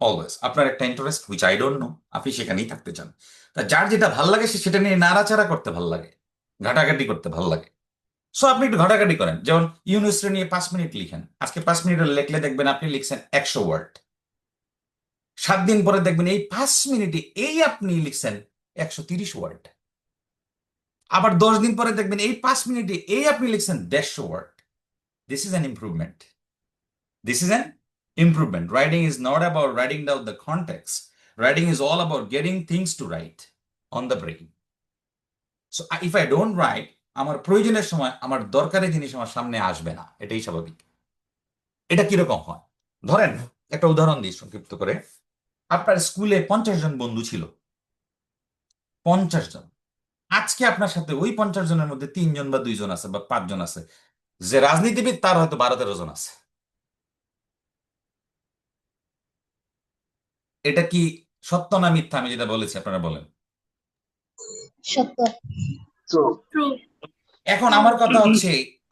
অলওয়েজ। আপনার একটা interest which I don't no, আপনি সেখানেই থাকতে চান। তা যার যেটা ভাল লাগে সে সেটা নিয়ে নাড়াচাড়া করতে ভাল লাগে, ঘাটাঘাটি করতে ভাল লাগে। সো আপনি একটু ঘাটাঘাটি করেন। যেমন ইউনুসরে নিয়ে 5 মিনিট লিখেন। আজকে 5 মিনিটের লেখলে দেখবেন আপনি লিখছেন 100 ওয়ার্ড। 7 দিন পরে দেখবেন এই 5 মিনিটে এই আপনি লিখছেন 130 ওয়ার্ড। আবার 10 দিন পরে দেখবেন এই 5 মিনিটে এই আপনি লিখছেন 150 word. This is an improvement. This is an improvement. Writing is not about writing down the context. Writing is all about getting things to write on the brain. So if I don't write, আমার প্রয়োজনের সময় আমার দরকারি জিনিস আমার সামনে আসবে না, এটাই স্বাভাবিক। এটা কিরকম হয় ধরেন একটা উদাহরণ দিই সংক্ষিপ্ত করে। আপনার স্কুলে 50 জন বন্ধু ছিল, 50 জন। আজকে আপনার সাথে ওই 50 জনের মধ্যে 3 জন বা 2 জন আছে বা 5 জন আছে যে রাজনীতিবিদ, তার হয়তো 12-13 জন আছে। এটা কি সত্য না মিথ্যা আমি যেটা বলেছি আপনারা বলেন? সত্য। এখন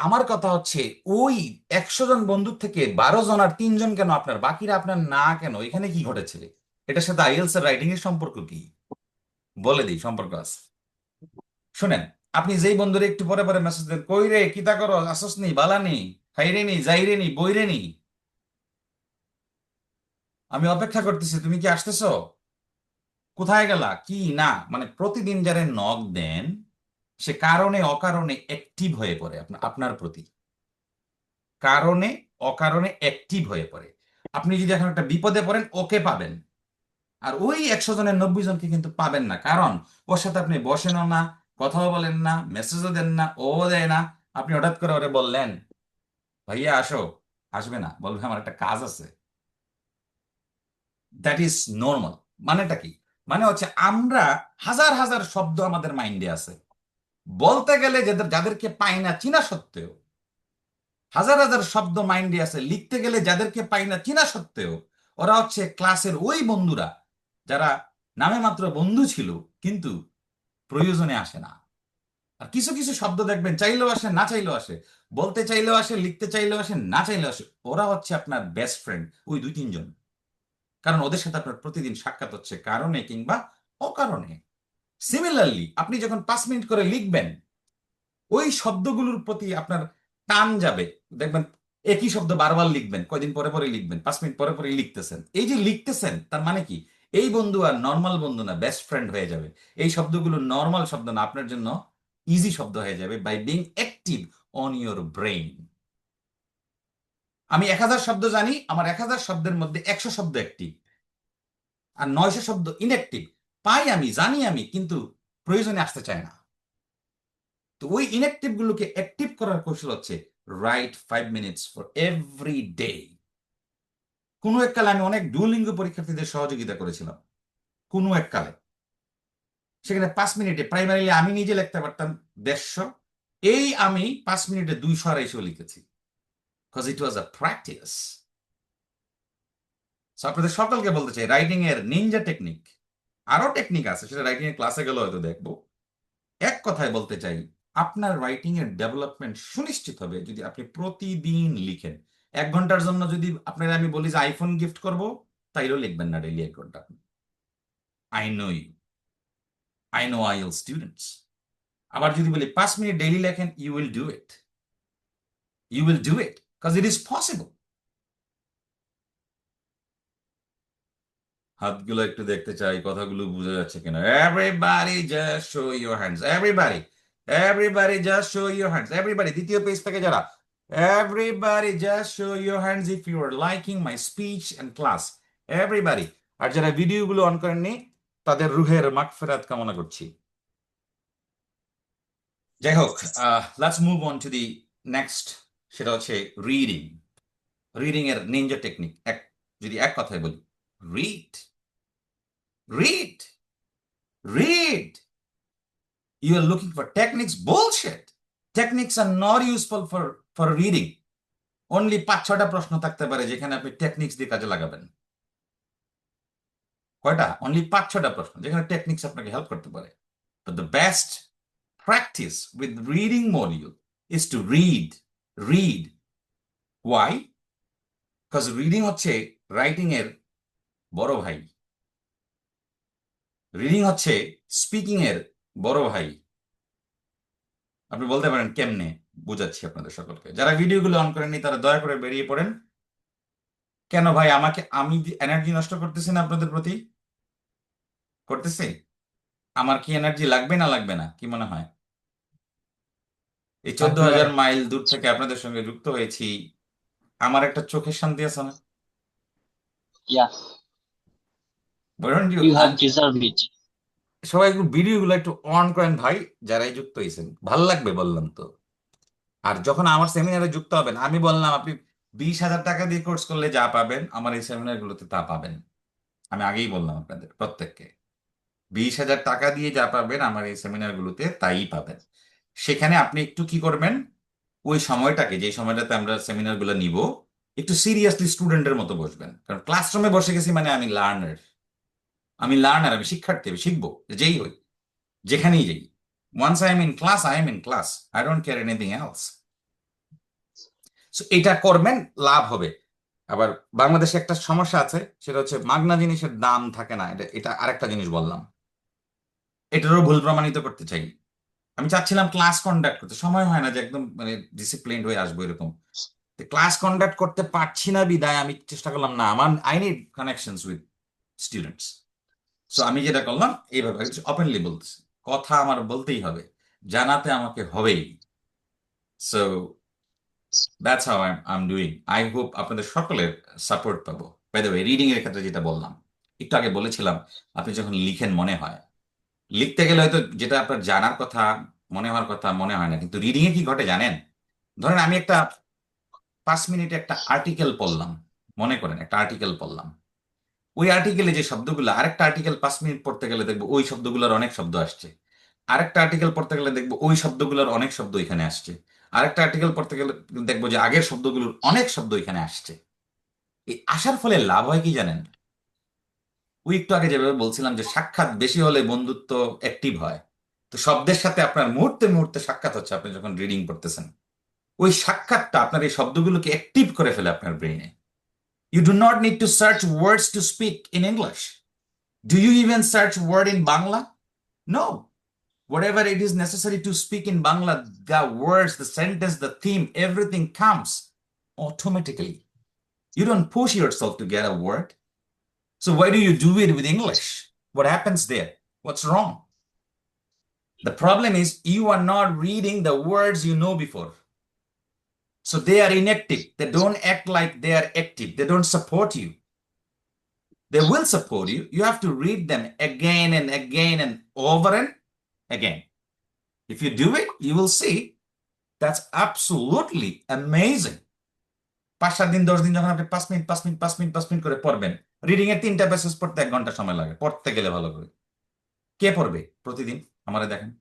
আমার কথা হচ্ছে ওই 100 জন বন্ধুর থেকে 12 জন আর 3 জন কেন আপনার, বাকিরা আপনার না কেন? এখানে কি ঘটেছে? এটার সাথে আইএলস এর রাইটিং এর সম্পর্ক কি? বলে দিই, সম্পর্ক আছে। শুনেন, আপনি যেই বন্ধুরে একটু পরে পরে মেসেজ দেন, কই রে, কিতা করো, আসস নি, বালা নি, খাইরে নি, যাইরে নি, বইরে নি, আমি অপেক্ষা করতেছি, তুমি কি আসতেছো, কোথায় গেলা, কি না, মানে প্রতিদিন যারা নক দেন সে কারণে অকারণে অ্যাক্টিভ হয়ে পড়ে আপনার প্রতি, কারণে অকারণে অ্যাক্টিভ হয়ে পড়ে। আপনি যদি এখন একটা বিপদে পড়েন ওকে পাবেন, আর ওই 100 জনের 90 জনকে কিন্তু পাবেন না, কারণ ওর সাথে আপনি বসেনও না, কথাও বলেন না, মেসেজও দেন না, ও দেয় না। আপনি হঠাৎ করে ওরে বললেন ভাইয়া আসো, আসবে না, বলবে আমার একটা কাজ আছে। That is normal. মানেটা কি? মানে হচ্ছে আমরা হাজার হাজার শব্দ আমাদের মাইন্ডে আছে, বলতে গেলে যাদেরকে পাই না চিনা সত্ত্বেও, হাজার হাজার শব্দ মাইন্ডে আছে লিখতে গেলে যাদেরকে পাই না চিনা সত্ত্বেও, ওরা হচ্ছে ক্লাসের ওই বন্ধুরা যারা নামে মাত্র বন্ধু ছিল কিন্তু প্রয়োজনে আসে না। আর কিছু কিছু শব্দ দেখবেন চাইলেও আসে, না চাইলেও আসে, বলতে চাইলেও আসে, লিখতে চাইলেও আসে, না চাইলেও আসে। ওরা হচ্ছে আপনার বেস্ট ফ্রেন্ড, ওই 2-3 জন, কারণ ওদের সাথে আপনার প্রতিদিন সাক্ষাৎ হচ্ছে কারণে কিংবা অকারণে। সিমিলারলি আপনি যখন 5 মিনিট করে লিখবেন, ওই শব্দগুলোর প্রতি আপনার টান যাবে। দেখবেন একই শব্দ বারবার লিখবেন, কয়দিন পরে পরে লিখবেন, 5 মিনিট পরে পরে লিখতেছেন। এই যে লিখতেছেন তার মানে কি, এই বন্ধু আর নর্মাল বন্ধু না, বেস্ট ফ্রেন্ড হয়ে যাবে। এই শব্দগুলো নর্মাল শব্দ না, আপনার জন্য ইজি শব্দ হয়ে যাবে by being active on your brain. আমি 1000 শব্দ জানি, আমার 1000 শব্দের মধ্যে 100 শব্দ অ্যাক্টিভ আর 900 শব্দ ইনঅ্যাক্টিভ। পাই আমি, জানি আমি, কিন্তু প্রয়োজনে আসতে চায় না। তো ওই ইনঅ্যাক্টিভ গুলোকে অ্যাক্টিভ করার কৌশল হচ্ছে right 5 minutes for every day. কোনো এককালে আমি অনেক ডুওলিঙ্গো পরীক্ষার্থীদের সহযোগিতা করেছিলাম, কোনো এককালে। সেখানে 5 মিনিটে প্রাইমারিলি আমি নিজে লিখতে পারতাম 150, এই আমি 5 মিনিটে 200 লিখেছি, because it was a practice. আপনাদের সকলকে বলতে চাই, রাইটিং এর নিনজা টেকনিক, আরো টেকনিক আছে, সেটা রাইটিং এর ক্লাসে গেলে হয়তো দেখবো। এক কথায় বলতে চাই, আপনার রাইটিং এর ডেভেলপমেন্ট সুনিশ্চিত হবে যদি আপনি প্রতিদিন লিখেন। 1 ঘন্টার জন্য যদি আপনার আমি বলি যে আইফোন গিফট করব, তাইলেও লিখবেন না ডেইলি 1 ঘন্টা। I know you, I know আইএল স্টুডেন্টস। আবার যদি বলি 5 মিনিট ডেইলি লেখেন, you will do it, you will do it, because it is possible. হাতগুলো একটু দেখতে চাই, কথাগুলো বোঝা যাচ্ছে কিনা। Everybody just show your hands, everybody just show your hands, everybody. দ্বিতীয় পেজ থেকে যারা Everybody just show your hands if you are liking my speech and class. Everybody. আর যারা ভিডিওগুলো অন করেননি তাদের রুহের মাগফিরাত কামনা করছি। যাই হোক, let's move on to the next, সেটা হচ্ছে রিডিং। রিডিং এর নিনজা টেকনিক যদি এক কথায় বলি, read, read, read. You are looking for techniques? Bullshit. Techniques are not useful for reading. Only 5-6টা প্রশ্ন থাকতে পারে যেখানে আপনি টেকনিক্স দিয়ে কাজে লাগাবেন। কয়টা? অনলি 5-6টা প্রশ্ন যেখানে টেকনিক্স আপনাকে হেল্প করতে পারে। But the best practice with reading module is to read. Read. Why? Because reading হচ্ছে রাইটিং এর বড় ভাই। রিডিং হচ্ছে স্পিকিং এর বড় ভাই। আপনি বলতে পারেন কেমনে, বুঝাচ্ছি আপনাদের সকলকে। যারা ভিডিওগুলো অন করেননি তারা দয়া করে বেরিয়ে পড়েন। কেন ভাই, আমি এনার্জি নষ্ট করতেছি না আপনাদের প্রতি? করতেছি? আমার কি এনার্জি লাগবে না লাগবে না, কি মনে হয়? এই 14,000 মাইল দূর থেকে আপনাদের সঙ্গে যুক্ত হয়েছি, আমার একটা চোখের শান্তি আছে না? Yeah, বলুন you have deserved it. সবাই একটু ভিডিওগুলো একটু অন করেন ভাই, যারাই যুক্ত হয়েছেন। ভাল লাগবে বললাম তো। আর যখন আমার সেমিনারে যুক্ত হবেন, আমি বললাম আপনি 20,000 টাকা দিয়ে কোর্স করলে যা পাবেন আমার এই সেমিনারগুলোতে তা পাবেন। আমি আগেই বললাম আপনাদের প্রত্যেককে, 20,000 টাকা দিয়ে যা পাবেন আমার এই সেমিনারগুলোতে তাই পাবেন। সেখানে আপনি একটু কি করবেন, ওই সময়টাকে, যে সময়টাতে আমরা সেমিনারগুলো নিব, একটু সিরিয়াসলি স্টুডেন্টের মতো বসবেন। কারণ ক্লাসরুমে বসে গেছি মানে আমি লার্নার, আমি শিক্ষার্থী, আমি শিখবো যেই হই, যেখানেই যাই। Once I am in class, I am in class. I don't care anything else. So এটা করবেন, লাভ হবে। আবার বাংলাদেশে একটা সমস্যা আছে, সেটা হচ্ছে মাগনা জিনিসের দাম থাকে না। এটা আরেকটা জিনিস বললাম, এটারও ভুল প্রমাণিত করতে চাই। আমি চাচ্ছিলাম ক্লাস কন্ডাক্ট করতে, সময় হয় না যে একদম মানে ডিসিপ্লিনড হয়ে আসবো এরকম। ক্লাস কন্ডাক্ট করতে পারছি না বিদায় আমি চেষ্টা করলাম না, আমার I need connections with students. So আমি যেটা করলাম এইভাবে ওপেনলি বলতেছি, কথা আমার বলতেই হবে, জানাতে আমাকে হবেই। So that's how I am doing. I hope আপনাদের সকলের সাপোর্ট পাবো। বাই দ্য ওয়ে, রিডিং এর ক্ষেত্রে যেটা বললাম, একটু আগে বলেছিলাম, আপনি যখন লিখেন মনে হয়, লিখতে গেলে হয়তো যেটা আপনার জানার কথা, মনে হওয়ার কথা মনে হয় না, কিন্তু রিডিং এ কি ঘটে জানেন? ধরেন আমি একটা 5 মিনিটে একটা আর্টিকেল পড়লাম, মনে করেন একটা আর্টিকেল পড়লাম, ওই আর্টিকেলে যে শব্দগুলো, আরেকটা আর্টিকেল 5 মিনিট পড়তে গেলে দেখবো ওই শব্দগুলোর অনেক শব্দ আসছে, আরেকটা আর্টিকেল পড়তে গেলে দেখবো ওই শব্দগুলোর অনেক শব্দ এখানে আসছে, আরেকটা আর্টিকেল পড়তে গেলে দেখবো যে আগের শব্দগুলোর অনেক শব্দ এখানে আসছে। এই আসার ফলে লাভ হয় কি জানেন? ওই একটু আগে যেভাবে বলছিলাম যে সাক্ষাৎ বেশি হলে বন্ধুত্ব অ্যাক্টিভ হয়, তো শব্দের সাথে আপনার মুহূর্তে মুহূর্তে সাক্ষাৎ হচ্ছে আপনি যখন রিডিং করতেছেন। ওই সাক্ষাৎটা আপনার এই শব্দগুলোকে অ্যাক্টিভ করে ফেলে আপনার ব্রেইনে। You do not need to search words to speak in English. Do you even search word in Bangla? No. Whatever it is necessary to speak in Bangla, the words, the sentence, the theme, everything comes automatically. You don't push yourself to get a word. So why do you do it with English? What happens there? What's wrong? The problem is you are not reading the words you know before. So they are inactive. They don't act like they are active. They don't support you. They will support you. You have to read them again and again and over and again. If you do it, you will see that's absolutely amazing. 5-7 দিন 10 দিন যখন আপনি 5 minute করে পড়বেন, reading এর 3টা passage পড়তে 1 ঘন্টা সময় লাগে, পড়তে গেলে ভালো করে। কে পড়বে প্রতিদিন? আমারে দেখেন,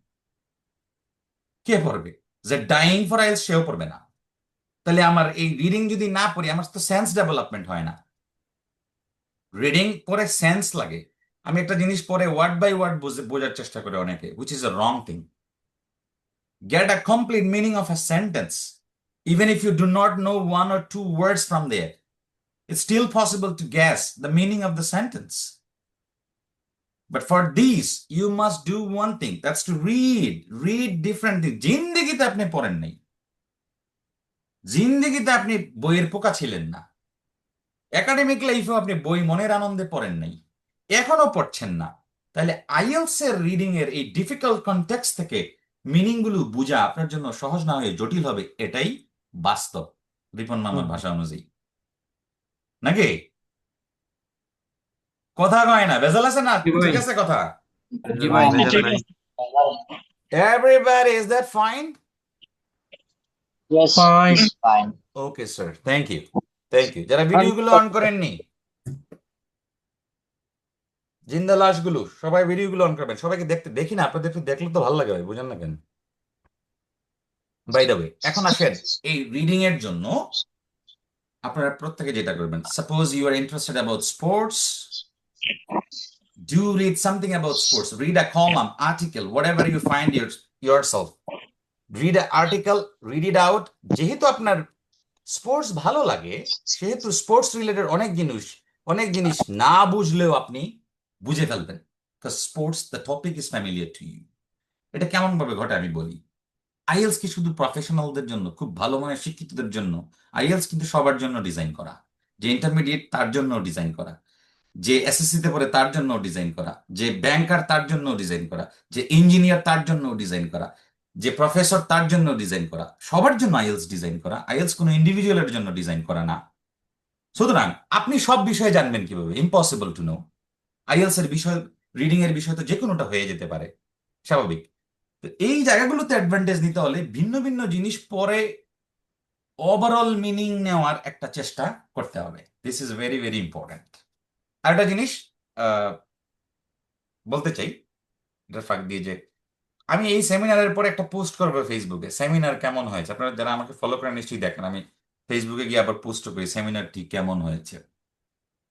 কে পড়বে? যে ডাইং ফর আইলস সেও পড়বে না। তাহলে আমার এই রিডিং যদি না পড়ি, আমার তো সেন্স ডেভেলপমেন্ট হয় না। রিডিং পরে সেন্স লাগে। আমি একটা জিনিস পরে ওয়ার্ড বাই ওয়ার্ড বোঝার চেষ্টা করি অনেকে, which is a wrong thing. Get a complete meaning of a sentence. Even if you do not know 1 or 2 words from there, it's still possible to guess the meaning of the sentence. But for these, you must do one thing, that's to read differently. জিন্দেগিতে আপনি পড়েন নাই, জিন্দেগিতে আপনি বইয়ের পোকা ছিলেন না, academic লাইফেও আপনি বই মনের আনন্দে পড়েন নাই, এখনো পড়ছেন না। তাহলে আইএলটিএস এর রিডিং এর এই ডিফিকাল্ট কনটেক্সট থেকে মিনিং গুলো বোঝা আপনার জন্য সহজ না হয়ে জটিল হবে, এটাই বাস্তব, রিপন মামার ভাষা অনুযায়ী, নাকি? কথা কয় না, ভেজাল আছে না? জি ভাই, ঠিক আছে কথা? জি ভাই। Everybody, is that fine? Yes, Fine. it's fine. Okay, sir. Thank you. Thank you. যারা ভিডিওগুলো অন করেননি, জিন্দা লাশগুলো, সবাই ভিডিওগুলো অন করবেন। সবাইকে দেখি না, আপনাদের একটু দেখলে তো ভালো লাগে ভাই, বুঝেন না কেন? বাই দ্য ওয়ে, এখন আসেন এই রিডিং এর জন্য আপনারা প্রত্যেকে যেটা করবেন, suppose you are interested about sports, do read something about sports, read a column, article, whatever you find yourself, read an article, read it out. যেহেতু আপনার স্পোর্টস ভালো লাগে, সেহেতু স্পোর্টস রিলেটেড অনেক জিনিস না বুঝলেও আপনি বুঝে ফেলবেন, because sports the topic is familiar to you. এটা কেমন ভাবে ঘটে আমি বলি। আইএলস কি শুধু প্রফেশনালদের জন্য, খুব ভালো মানের শিক্ষিতদের জন্য? আইএলস কিন্তু সবার জন্য ডিজাইন করা। যে ইন্টারমিডিয়েট তার জন্য ডিজাইন করা, যে এসএসসি তে পড়ে তার জন্য ডিজাইন করা, যে ব্যাংকার তার জন্য ডিজাইন করা, যে ইঞ্জিনিয়ার তার জন্য ডিজাইন করা, যে প্রফেসর তার জন্য ডিজাইন করা, সবার জন্য আইএলস ডিজাইন করা। আইএলস কোনো ইন্ডিভিজুয়ালের জন্য ডিজাইন করা না। সুতরাং আপনি সব বিষয়ে জানবেন কিভাবে? Impossible to know. আইএলস এর বিষয়, রিডিং এর বিষয় তো যে কোনোটা হয়ে যেতে পারে, স্বাভাবিক। তো এই জায়গাগুলোতে অ্যাডভান্টেজ নিতে হলে ভিন্ন ভিন্ন জিনিস পরে ওভারঅল মিনিং নেওয়ার একটা চেষ্টা করতে হবে। This is very very important. আরেকটা জিনিস বলতে চাই এটার ফাঁক দিয়ে, যে আমি এই সেমিনারের পরে একটা পোস্ট করবো ফেসবুকে, সেমিনার কেমন হয়েছে। আপনারা যারা আমাকে ফলো করেন নিশ্চয়ই দেখেন, আমি ফেসবুকে গিয়ে আবার পোস্ট করি সেমিনারটি কেমন হয়েছে।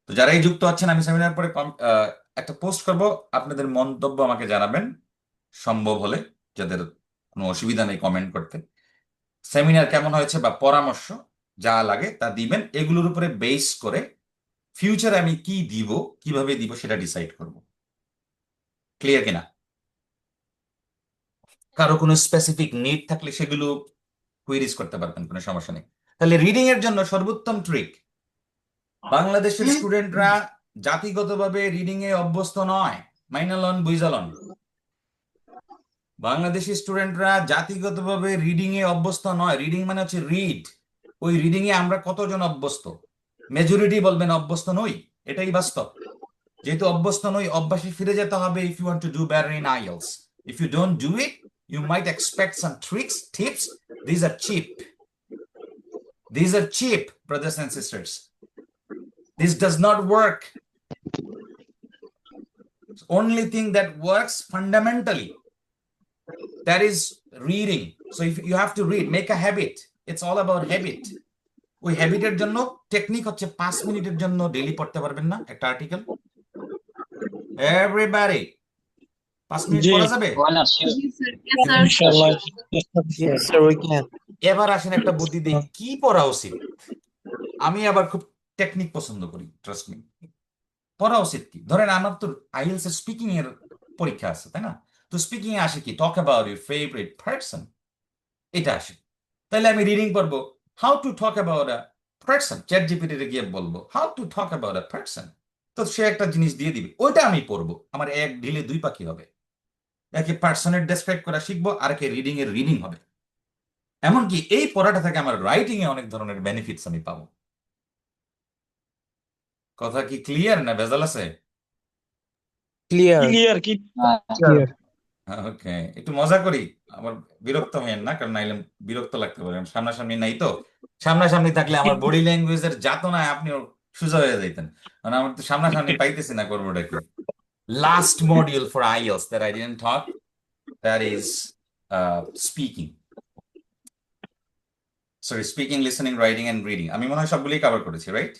তো যারাই যুক্ত আছেন, আমি সেমিনার পরে একটা পোস্ট করব, আপনাদের মন্তব্য আমাকে জানাবেন সম্ভব হলে, যাদের কোনো অসুবিধা নেই কমেন্ট করতে। সেমিনার কেমন হয়েছে বা পরামর্শ যা লাগে তা দিবেন। এগুলোর উপরে বেস করে ফিউচারে আমি কি দিব, কিভাবে দিব সেটা ডিসাইড করব। ক্লিয়ার কিনা? কারো কোনো স্পেসিফিক নিড থাকলে সেগুলো কুইরিজ করতে পারবেন, কোনো সমস্যা নেই। তাহলে রিডিং এর জন্য সর্বোত্তম ট্রিক, বাংলাদেশের স্টুডেন্টরা জাতিগতভাবে রিডিং এ অভ্যস্ত নয়। মাইনালন বুইজালন, বাংলাদেশি স্টুডেন্টরা জাতিগতভাবে রিডিং এ অভ্যস্ত নয়। রিডিং মানে হচ্ছে রিড। ওই রিডিং এ আমরা কতজন অভ্যস্ত? মেজরিটি বলবেন অভ্যস্ত নই, এটাই বাস্তব। যেহেতু অভ্যস্ত নই, অভ্যাসে ফিরে যেতে হবে if you want to do better in IELTS. If you don't do it, you might expect some tricks, tips. These are cheap. These are cheap, brothers and sisters. This does not work. The only thing that works fundamentally, that is reading. So if you have to read, make a habit. It's all about habit. ওই হ্যাবিটের জন্য technique হচ্ছে 5 মিনিটের জন্য daily পড়তে পারবেন না একটা article? Everybody 5 minute পড়া যাবে? Why not? Sure. Inshallah. Yes, sir, we can. এবার আসেন একটা বুদ্ধি দিই, কি পড়া উচিত। আমি আবার খুব টেকনিক পছন্দ করি, ট্রাস্ট মি। পড়া উচিত কি? ধরেন আমার তো আইএলটিএস এর স্পিকিং এর পরীক্ষা আছে, তাই না? তো স্পিকিং এ আসে কি, talk about your favourite person, এটা আসে। তাহলে আমি রিডিং পড়বো how to talk about a person. Chat GPT তে গিয়ে বলবো how to talk about a person, তো সে একটা জিনিস দিয়ে দিবে, ওইটা আমি পড়বো। আমার এক ঢিলে দুই পাখি হবে। একে পার্সনের ডেসক্রাইব করা শিখবো, আর একে রিডিং এর রিডিং হবে। এমনকি এই পড়াটা থেকে আমার রাইটিং এ অনেক ধরনের বেনিফিটস আমি পাবো। কথা কি ক্লিয়ার না ভেজাল আছে? Clear. Clear. ওকে, একটু মজা করি, আবার বিরক্ত হইেন না, কারণ নাইলে বিরক্ত লাগতে পারে। সামনাসামনি নাই তো, সামনাসামনি থাকলে আমার বডি ল্যাঙ্গুয়েজের যাতনায় আপনিও সোজা হয়ে যাইতেন। মানে আমার তো সামনাসামনি পাইতেছি না, করবোটা কি। Last module for IELTS that I didn't talk, that is speaking. Sorry, speaking, listening, writing, and reading. আমি মনে হয় সবগুলোই কভার করেছি, right?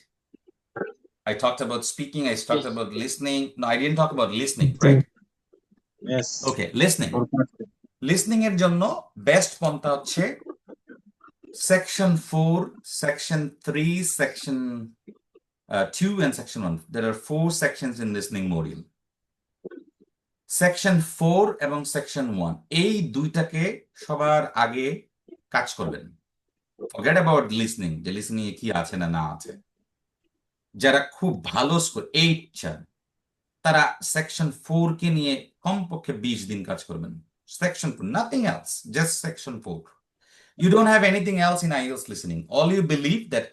I talked about speaking, I talked about listening. No, I didn't talk about listening, right? Yes. Okay, listening. Listening এর জন্য best পন্থা হচ্ছে section 4, section 3, section 2 and section 1. There are 4 sections in listening module. Section 4 এবং section 1, এই দুইটাকে সবার আগে কাজ করবেন। ফরগেট অ্যাবাউট লিসনিং, যে লিসনিং এ কি আছে না না আছে। যারা খুব ভালো স্কোর 8 চান, তারা সেকশন 4 কে নিয়ে কমপক্ষে 20 দিন কাজ করবেন। Section 4, nothing else, just section 4। You don't have anything else in IELTS listening. All you believe that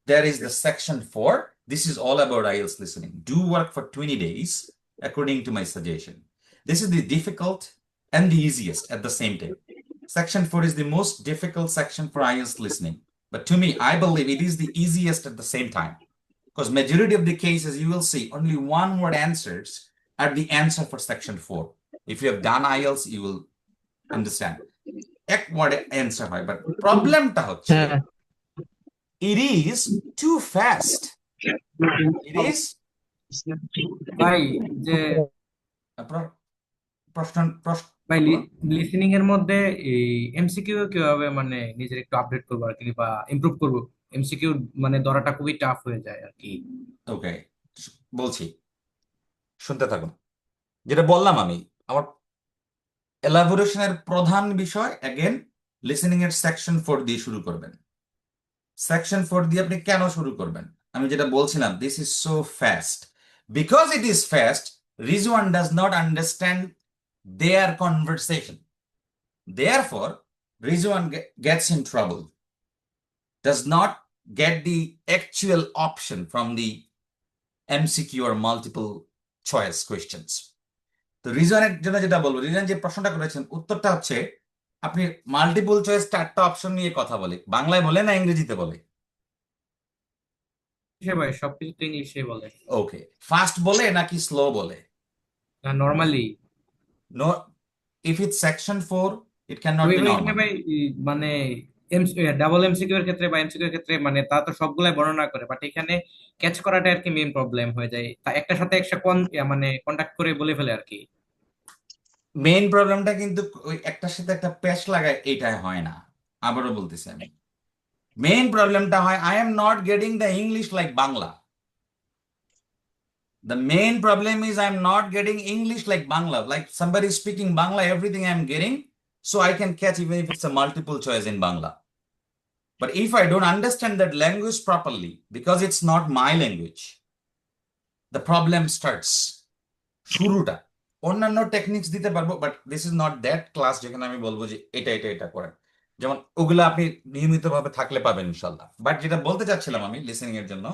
there is the section 4. This is all about IELTS listening. Do work for 20 days according to my suggestion. This is the difficult and the easiest at the same time. Section 4 is the most difficult section for IELTS listening. But to me, I believe it is the easiest at the same time. Because majority of the cases, you will see only one word answers are the answer for section 4. If you have done IELTS, you will understand. এক ওয়ার্ডে answer হয়, but প্রবলেমটা হচ্ছে it is too fast. It is ভাই যে প্রশ্ন ভাই listening এর মধ্যে এই এমসিকিউ কিভাবে মানে নিজের একটু আপডেট করবো আর কি বা ইমপ্রুভ করবো, এমসিকিউ মানে ধরাটা খুবই টাফ হয়ে যায় আর কি। ওকে, বলছি শুনতে থাকুন। যেটা বললাম আমি, আমার এলাবোরেশনের প্রধান বিষয় অ্যাগেন লিসেনিং এর সেকশন 4 দিয়ে শুরু করবেন। সেকশন 4 দিয়ে আপনি কেন শুরু করবেন? আমি যেটা বলছিলাম, this is so fast. Because it is fast, Rizwan does not understand their conversation. Therefore, Rizwan gets in trouble, does not get the actual option from the MCQ or multiple choice questions. তো রিজওয়ানের জন্য যেটা বলবো, রিজওয়ান যে প্রশ্নটা করেছেন উত্তরটা হচ্ছে আপনি মাল্টিপল চয়েস 4টা অপশন নিয়ে কথা বলে, বাংলায় বলে না ইংরেজিতে বলে? ভাই সবকিছু তো ইংলিশে বলে। ওকে, ফাস্ট বলে নাকি স্লো বলে? Normally no, if it's section 4 it can not be normal. ভাই মানে ডাবল এমসিকিউ এর ক্ষেত্রে বা এমসিকিউ এর ক্ষেত্রে মানে তা তো সবগুলাই বর্ণনা করে, বাট এখানে ক্যাচ করাটা আর কি মেইন প্রবলেম হয়ে যায়, তা একটার সাথে একটা মানে কন্টাক্ট করে বলে ফেলে আর কি। মেইন প্রবলেমটা কিন্তু ওই একটার সাথে একটা প্যাচ লাগায়, এইটাই হয় না। আবারও বলতেছি আমি, মেইন প্রবলেমটা হয় I am not getting the English like Bangla. The main problem is I'm not getting English like Bangla. Like somebody speaking Bangla, everything I'm getting, so I can catch even if it's a multiple choice in Bangla. But if I don't understand that language properly, because it's not my language, the problem starts. শুরুটা অন্যান্য techniques দিতে পারবো, but this is not that class যেখানে আমি বলবো যে এটা করেন, যেমন ওগুলো আপনি নিয়মিতভাবে থাকলে পাবেন ইনশাল্লাহ। বাট যেটা বলতে চাচ্ছিলাম আমি লিসেনিং এর জন্য,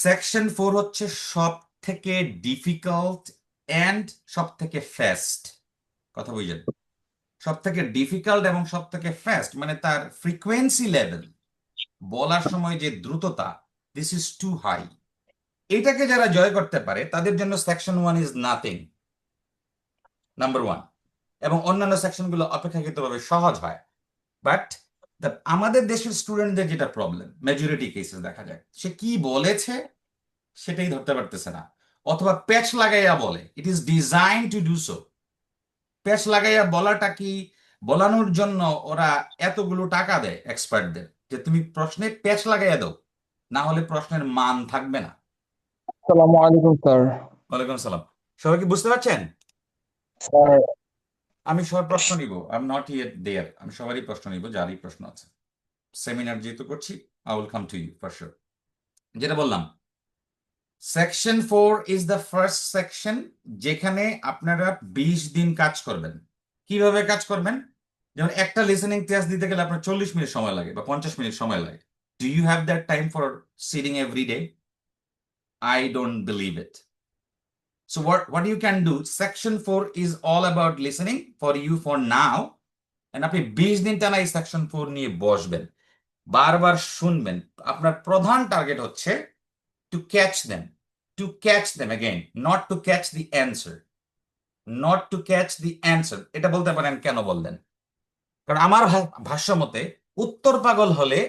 সেকশন 4 হচ্ছে সব থেকে ডিফিকাল্ট এন্ড সব থেকে ফাস্ট। কথা বুঝলেন? সব থেকে ডিফিকাল্ট এবং সব থেকে ফাস্ট মানে তার ফ্রিকোয়েন্সি লেভেল, বলার সময় যে দ্রুততা, দিস ইজ টু হাই। এটাকে যারা জয় করতে পারে তাদের জন্য সেকশন 1 ইজ নাথিং, নাম্বার 1। এবং অন্যান্য সেকশনগুলো অপেক্ষাকৃতভাবে সহজ হয়। বাট আমাদের দেশের স্টুডেন্টদের যেটা প্রবলেম, মেজরিটি কেসেস দেখা যায়, সে কি বলেছে সেটাই ধরতে পারতেছে না, অথবা প্যাচ লাগাইয়া বলে। It is design to do so. প্যাচ লাগাইয়া বলাটা কি, বলানোর জন্য ওরা এতগুলো টাকা দেয় এক্সপার্টদের যে তুমি প্রশ্নে প্যাচ লাগাইয়া দাও, না হলে প্রশ্নের মান থাকবে না। আসসালামু আলাইকুম স্যার। ওয়ালাইকুম সালাম। সবাই কি বুঝতে পারছেন? স্যার আমি সবার প্রশ্ন নিব, আই এম নট ইয়েট দেয়ার। আমি সবারই প্রশ্ন নিব, যারই প্রশ্ন আছে। সেমিনার যেহেতু করছি, I will come to you for sure. যেটা বললাম, section 4 is the first section যেখানে আপনারা 20 দিন কাজ করবেন। কিভাবে কাজ করবেন? যেমন একটা লিসেনিং টেস্ট দিতে গেলে আপনার 40 মিনিট সময় লাগে বা 50 মিনিট সময় লাগে। Do you have that time for sitting every day? I don't believe it. So what you can do, section 4 is all about listening for you for now, and আপনি 20 দিন টানা এই সেকশন 4 নিয়ে বসবেন, বারবার শুনবেন। আপনার প্রধান টার্গেট হচ্ছে to catch them again, not to catch the answer. এটা বলতে পারেন কেন বললেন? কারণ আমার ভাষ্য মতে উত্তর পাগল হলে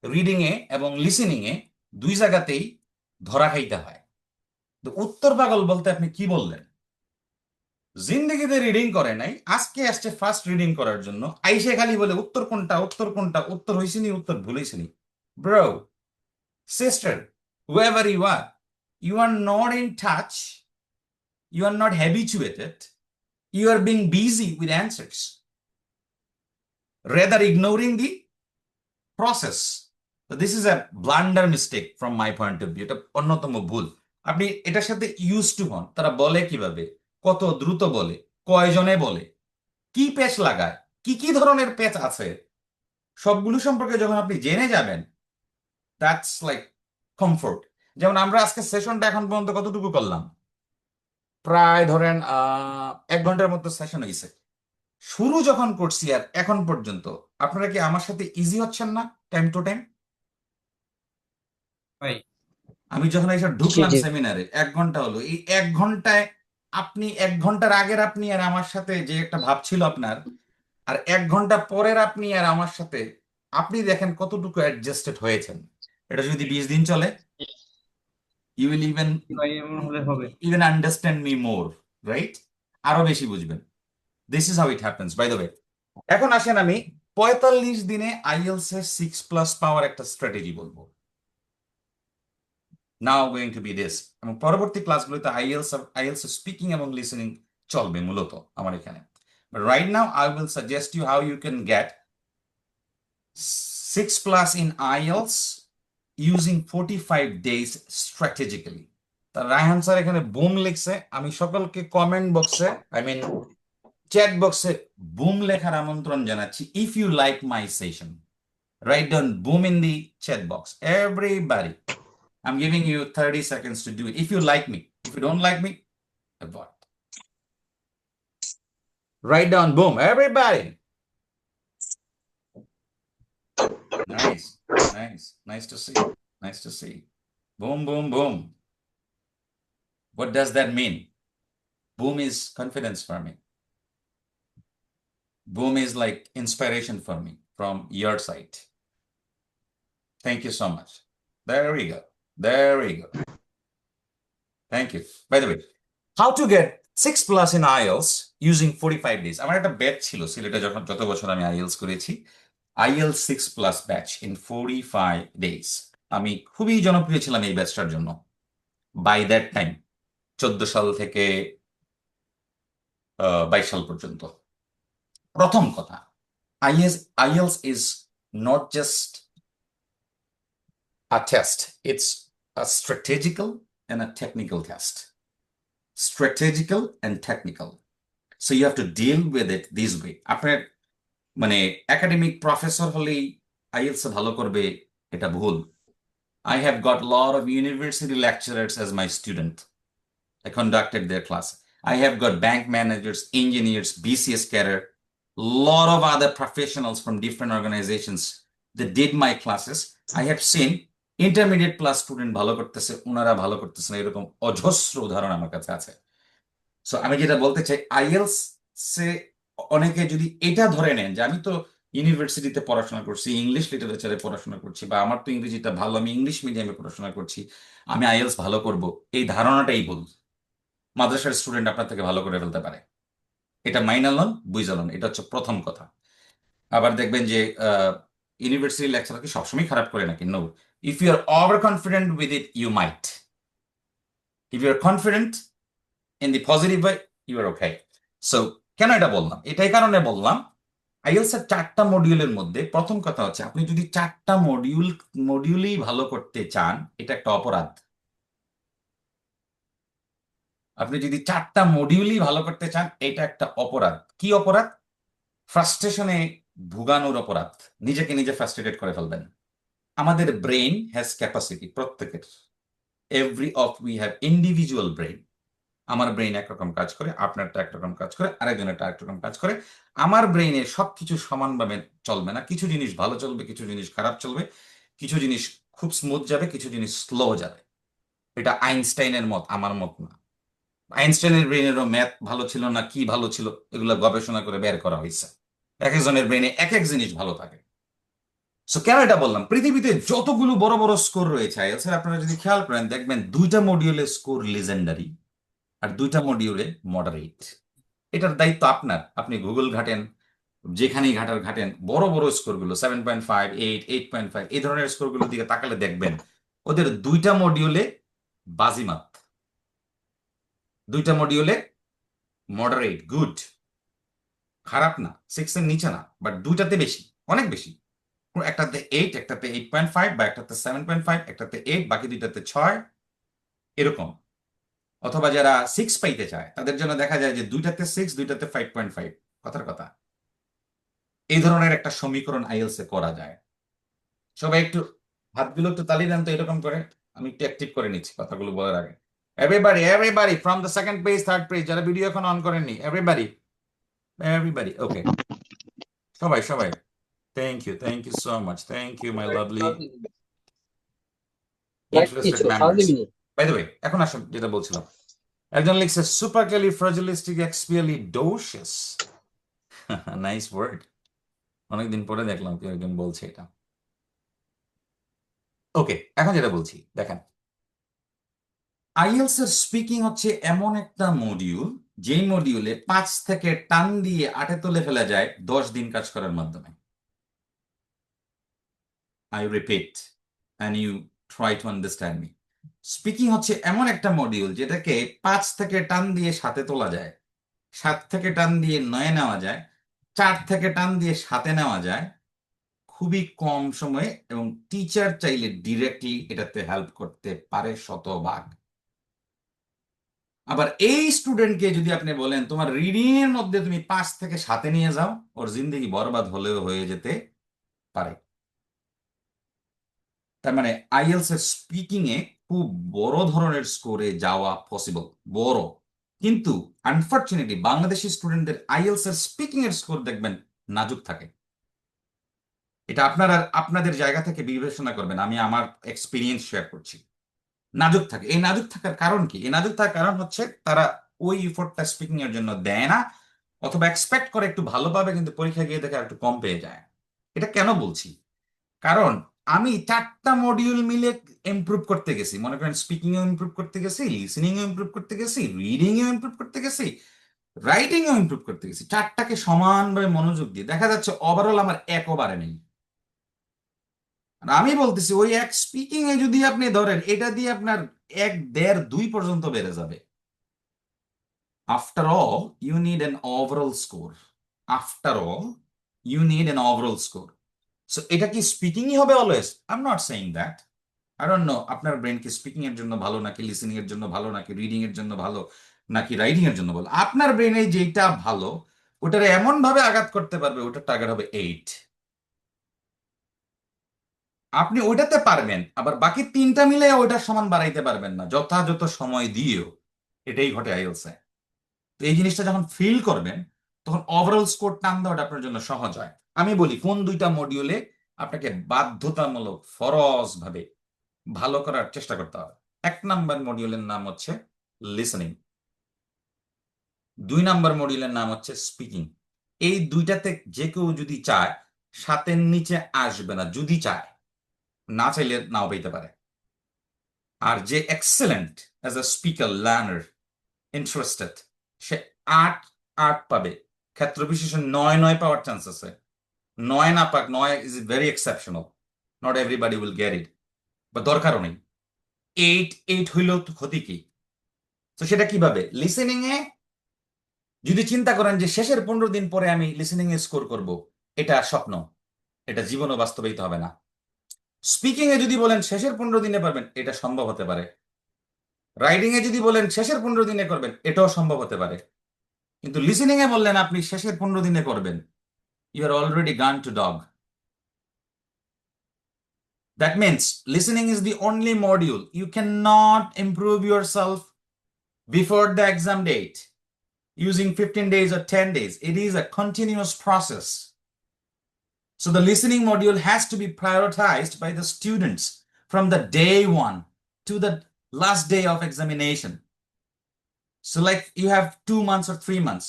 রিডিং এ এবং লিসেনিং এ দুই জায়গাতেই ধরা খাইতে হয়। তো উত্তর পাগল বলতে আপনি কি বললেন? জিন্দেগিতে রিডিং করে নাই, আজকে আসছে ফার্স্ট রিডিং করার জন্য, আইসে খালি বলে উত্তর কোনটা, উত্তর হয়েছে নি, উত্তর ভুল হয়েছে নি। Bro, sister, whoever you are not in touch, you are not habituated, you are being busy with answers, rather ignoring the process. So this is a blunder mistake from my point of view. এটা অন্যতম ভুল। আপনি এটার সাথে use to হন, তারা বলে কিভাবে, কত দ্রুত বলে, কয়জনে বলে, কি প্যাচ লাগায়, কি ধরনের প্যাচ আছে, সবগুলো সম্পর্কে যখন আপনি জেনে যাবেন, দ্যাটস লাইক কমফোর্ট। যেমন আমরা আজকে সেশনটা এখন পর্যন্ত কতটুকু করলাম? প্রায় ধরেন 1 ঘন্টার মতো সেশন হয়েছে। শুরু যখন করছি আর এখন পর্যন্ত আপনারা কি আমার সাথে ইজি হচ্ছেন না টাইম টু টাইম? ভাই আমি যখন এসে জি ঢুকলাম জি সেমিনারে 1 ঘন্টা হলো, এই 1 ঘন্টায় আপনি 1 ঘন্টার আগের আপনি আর আমার সাথে যে একটা ভাব ছিল আপনার, আর 1 ঘন্টা পরের আপনি আর আমার সাথে আপনি দেখেন কতটুকু অ্যাডজাস্টেড হয়েছেন। এটা যদি 20 দিন চলে, ইউ উইল ইভেন ভাই এমন হলে হবে। Even understand me more, right? আরো বেশি বুঝবেন। This is how it happens, by the way. এখন আসেন আমি 45 দিনে আইএলস এর 6+ পাওয়ার একটা স্ট্র্যাটেজি বলবো। Now going to be this, এবং পরবর্তী ক্লাসগুলোতে আইএলস স্পিকিং এবং লিসেনিং চলবে মূলত আমার এখানে। But right now I will suggest you how you can get 6+ in IELTS using 45 days strategically. তা রায়হান স্যার এখানে বুম লিখছে, আমি সকলকে কমেন্ট বক্সে চ্যাট বক্সে বুম লেখার আমন্ত্রণ জানাচ্ছি। If you like my session, write down boom in the chat box. Everybody, I'm giving you 30 seconds to do it. If you like me, if you don't like me, avoid. Write down boom, everybody. Nice, nice to see. Nice to see. Boom, boom, boom. What does that mean? Boom is confidence for me. Boom is like inspiration for me from your side. Thank you so much. There we go. There we go. Thank you. By the way, how to get 6+ in IELTS using 45 days. আমার একটা batch ছিল সিলেটে যত বছর আমি IELTS করেছি, IELTS 6+ batch in 45 days। আমি খুবই জনপ্রিয় ছিলাম এই ব্যাচটার জন্য বাই দ্যাট টাইম, 14 সাল থেকে 22 সাল পর্যন্ত। প্রথম কথা, IELTS is not just a test, it's a strategical and a technical test. Strategical and technical. So you have to deal with it this way. আপনার মানে একাডেমিক প্রফেসর হলেই আইএলস ভালো করবে, এটা ভুল। I have got a lot of university lecturers as my student. I conducted their class. I have got bank managers, engineers, BCS career, lot of other professionals from different organizations that did my classes. I have seen intermediate plus student ভালো করতেছে, ওনারা ভালো করতেছে না, এরকম অজস্র উদাহরণ আমার কাছে আছে। সো আমি যেটা বলতে চাই, আইএলস এ অনেকে যদি এটা ধরে নেন যে আমি তো ইউনিভার্সিটিতে পড়াশোনা করছি, ইংলিশ লিটারেচারে পড়াশোনা করছি, বা আমার তো ইংরেজিটা ভালো, আমি ইংলিশ মিডিয়ামে পড়াশোনা করছি, আমি আইএলস ভালো করব, এই ধারণাটাই ভুল। মাদ্রাসার স্টুডেন্ট আপনার থেকে ভালো করে ফেলতে পারে, এটা মাইনালন বুঝালন, এটা হচ্ছে প্রথম কথা। আবার দেখবেন যে ইউনিভার্সিটি লেকচার কি সবসময় খারাপ করে নাকি? No, if you are overconfident with it, you might. If you are confident in the positive way, you are okay. So কেন এটা বললাম? এটাই কারণে বললাম, আইএলস এর 4টা মডিউলের মধ্যে প্রথম কথা হচ্ছে, আপনি যদি 4টা মডিউলই ভালো করতে চান, এটা একটা অপরাধ। আপনি যদি 4টা মডিউলই ভালো করতে চান, এটা একটা অপরাধ। কি অপরাধ? ফ্রাস্ট্রেশনে ভুগানোর অপরাধ, নিজেকে নিজে ফ্রাস্ট্রেটেড করে ফেলবেন। আমাদের ব্রেইন হ্যাজ ক্যাপাসিটি, প্রত্যেকের, উই হ্যাভ ইন্ডিভিজুয়াল ব্রেইন। আমার ব্রেইন একরকম কাজ করে, আপনারটা একরকম কাজ করে, আরেকজনেরটা একরকম কাজ করে। আমার ব্রেইনে সবকিছু সমানভাবে চলবে না, কিছু জিনিস ভালো চলবে, কিছু জিনিস খারাপ চলবে, কিছু জিনিস খুব স্মুথ যাবে, কিছু জিনিস স্লো যাবে। এটা আইনস্টাইনের মত, আমার মত না। আইনস্টাইনের ব্রেইনেরও ম্যাথ ভালো ছিল না, কি ভালো ছিল, এগুলো গবেষণা করে বের করা হয়েছে। এক একজনের ব্রেইনে এক এক জিনিস ভালো থাকে। সো কেন এটা বললাম? পৃথিবীতে যতগুলো বড় বড় স্কোর রয়েছে আইএলস এর, আপনারা যদি খেয়াল করেন দেখবেন 2টা মডিউলে স্কোর লিজেন্ডারি আর 2টা মডিউলে মডারেট। এটার দায়িত্ব আপনার। আপনি গুগল ঘাটেন, যেখানেই ঘাটেন, বড় বড় স্কোরগুলো 7.5, 8, 8.5 এই ধরনের স্কোরগুলোর দিকে তাকালে দেখবেন ওদের 2টা মডিউলে বাজিমাত, 2টা মডিউলে মডারেট, গুড, খারাপ না, 6 এর নিচে না, বাট 2টাতে বেশি, অনেক বেশি। একটাতে 8, একটাতে 8.5, বা একটাতে 7.5, একটাতে 8, বাকি 2টাতে 6, এরকম। অথবা যারা 6 পাইতে চায় তাদের জন্য দেখা যায় যে 2টাতে 6, 2টাতে 5.5, কথার কথা। এই ধরনের একটা সমীকরণ আইএলস এ করা যায়। সবাই একটু হাতগুলো একটু তালি দেন তো এরকম করে, আমি একটু অ্যাক্টিভ করে নিচ্ছি কথাগুলো বলার আগে। Everybody from the second page, third page, যারা ভিডিও এখন অন করেননি, এভরিবডি ওকে, সবাই সবাই। Thank you so much, thank you my lovely interested members. By the way, এখন আসুন যেটা বলছিলাম, একজন লিখছে সুপারক্যালিফ্রাজিলিস্টিকএক্সপিয়ালিডোশিয়াস। নাইস ওয়ার্ড, অনেকদিন পরে দেখলাম কেউ একজন বলছে এটা। ওকে, এখন যেটা বলছি দেখেন, আইএলস এর স্পিকিং হচ্ছে এমন একটা মডিউল, যেই মডিউলে 5 থেকে টান দিয়ে 8-এ তুলে ফেলা যায় 10 দিন কাজ করার মাধ্যমে। I repeat and you try to understand me. Speaking হচ্ছে এমন একটা মডিউল যেটাকে 5 থেকে টান দিয়ে 7-এ তোলা যায়, 7 থেকে টান দিয়ে 9-এ নেওয়া যায়, 4 থেকে টান দিয়ে 7-এ নেওয়া যায় খুবই কম সময়ে, এবং টিচার চাইলে ডিরেক্টলি এটাতে হেল্প করতে পারে শতভাগ। আবার এই স্টুডেন্টকে যদি আপনি বলেন তোমার রিডিং এর মধ্যে তুমি 5 থেকে 7-এ নিয়ে যাও, ওর জিন্দগি বরবাদ হলেও হয়ে যেতে পারে। তার মানে আইএলস এর স্পিকিং এ খুব বড় ধরনের স্কোরে যাওয়া পসিবল, বড়। কিন্তু আনফরচুনেটলি বাংলাদেশি স্টুডেন্টদের আইএলস এর স্পিকিং এর স্কোর দেখবেন নাজুক থাকে। এটা আপনারা আপনাদের জায়গা থেকে বিবেচনা করবেন, আমি আমার এক্সপিরিয়েন্স শেয়ার করছি। নাজুক থাকে। এই নাজুক থাকার কারণ কি? এই নাজুক থাকার কারণ হচ্ছে তারা ওই এফোর্টটা স্পিকিং এর জন্য দেয় না, অথবা এক্সপেক্ট করে একটু ভালো পাবে, কিন্তু পরীক্ষা গিয়ে দেখে একটু কম পেয়ে যায়। এটা কেন বলছি? কারণ আমি 4টা মডিউল মিলে ইমপ্রুভ করতে গেছি, মনে করেন স্পিকিং এও ইমপ্রুভ করতে গেছি, লিসনিং এও ইমপ্রুভ করতে গেছি, রিডিং এও ইমপ্রুভ করতে গেছি, রাইটিং এও ইমপ্রুভ করতে গেছি। 4টাকে সমানভাবে মনোযোগ দিয়ে দেখা যাচ্ছে ওভারঅল আমার একবারে নেই। আর আমি বলতেছি ওই এক স্পিকিং এ যদি আপনি ধরেন, এটা দিয়ে আপনার 1, 1.5, 2 পর্যন্ত বেড়ে যাবে। After all you need an overall score. After all you need an overall score. So এটা কি স্পিকিংই হবে always? I am not saying that. I don't know আপনার ব্রেন কি স্পিকিং এর জন্য ভালো, নাকি লিসনিং এর জন্য ভালো, নাকি রিডিং এর জন্য ভালো, নাকি রাইটিং এর জন্য ভালো। আপনার ব্রেনে যেটা ভালো ওটারে এমন ভাবে আঘাত করতে পারবে, ওটার টার্গেট হবে 8। আপনি ওইটাতে পারবেন, আবার বাকি 3টা মিলে ওইটার সমান বাড়াইতে পারবেন না যথাযথ সময় দিয়েও। এটাই ঘটে আইএলসে। তো এই জিনিসটা যখন ফিল করবেন, তখন ওভারঅল স্কোর টান দেওয়াটা আপনার জন্য সহজ হয়। আমি বলি কোন 2টা মডিউলে আপনাকে বাধ্যতামূলক ফরজ ভাবে ভালো করার চেষ্টা করতে হবে। 1 নাম্বার মডিউলের নাম হচ্ছে লিসনিং, 2 নাম্বার মডিউলের নাম হচ্ছে স্পিকিং। এই 2টাতে যে কেউ যদি চায় 7-এর নিচে আসবে না, যদি চায়, না চাইলে নাও পেতে পারে। আর যে excellent as a speaker, learner, interested, সে 8 পাবে। ক্ষেত্র বিশেষে 9 পাওয়ার চান্স আছে। 9 না পাক, 9 is very exceptional, not everybody will get it, বা দরকারও নেই। 8 হইলেও তো ক্ষতি কি? তো সেটা কিভাবে? লিসেনিং এ যদি চিন্তা করেন যে শেষের 15 দিন পরে আমি লিসেনিং এ স্কোর করব, এটা স্বপ্ন, এটা জীবনও বাস্তবায়িত হবে না। স্পিকিং এ যদি বলেন শেষের 15 দিনে পারবেন, এটা সম্ভব হতে পারে। রাইডিং এ যদি বলেন শেষের 15 দিনে করবেন, এটাও সম্ভব হতে পারে। কিন্তু লিসেনিং এ বললেন আপনি শেষের 15 দিনে করবেন, you are already gone to dog. That means listening is the only module. You cannot improve yourself before the exam date using 15 days or 10 days. It is a continuous process. So the listening module has to be prioritized by the students from the day 1 to the last day of examination. So like you have 2 months or 3 months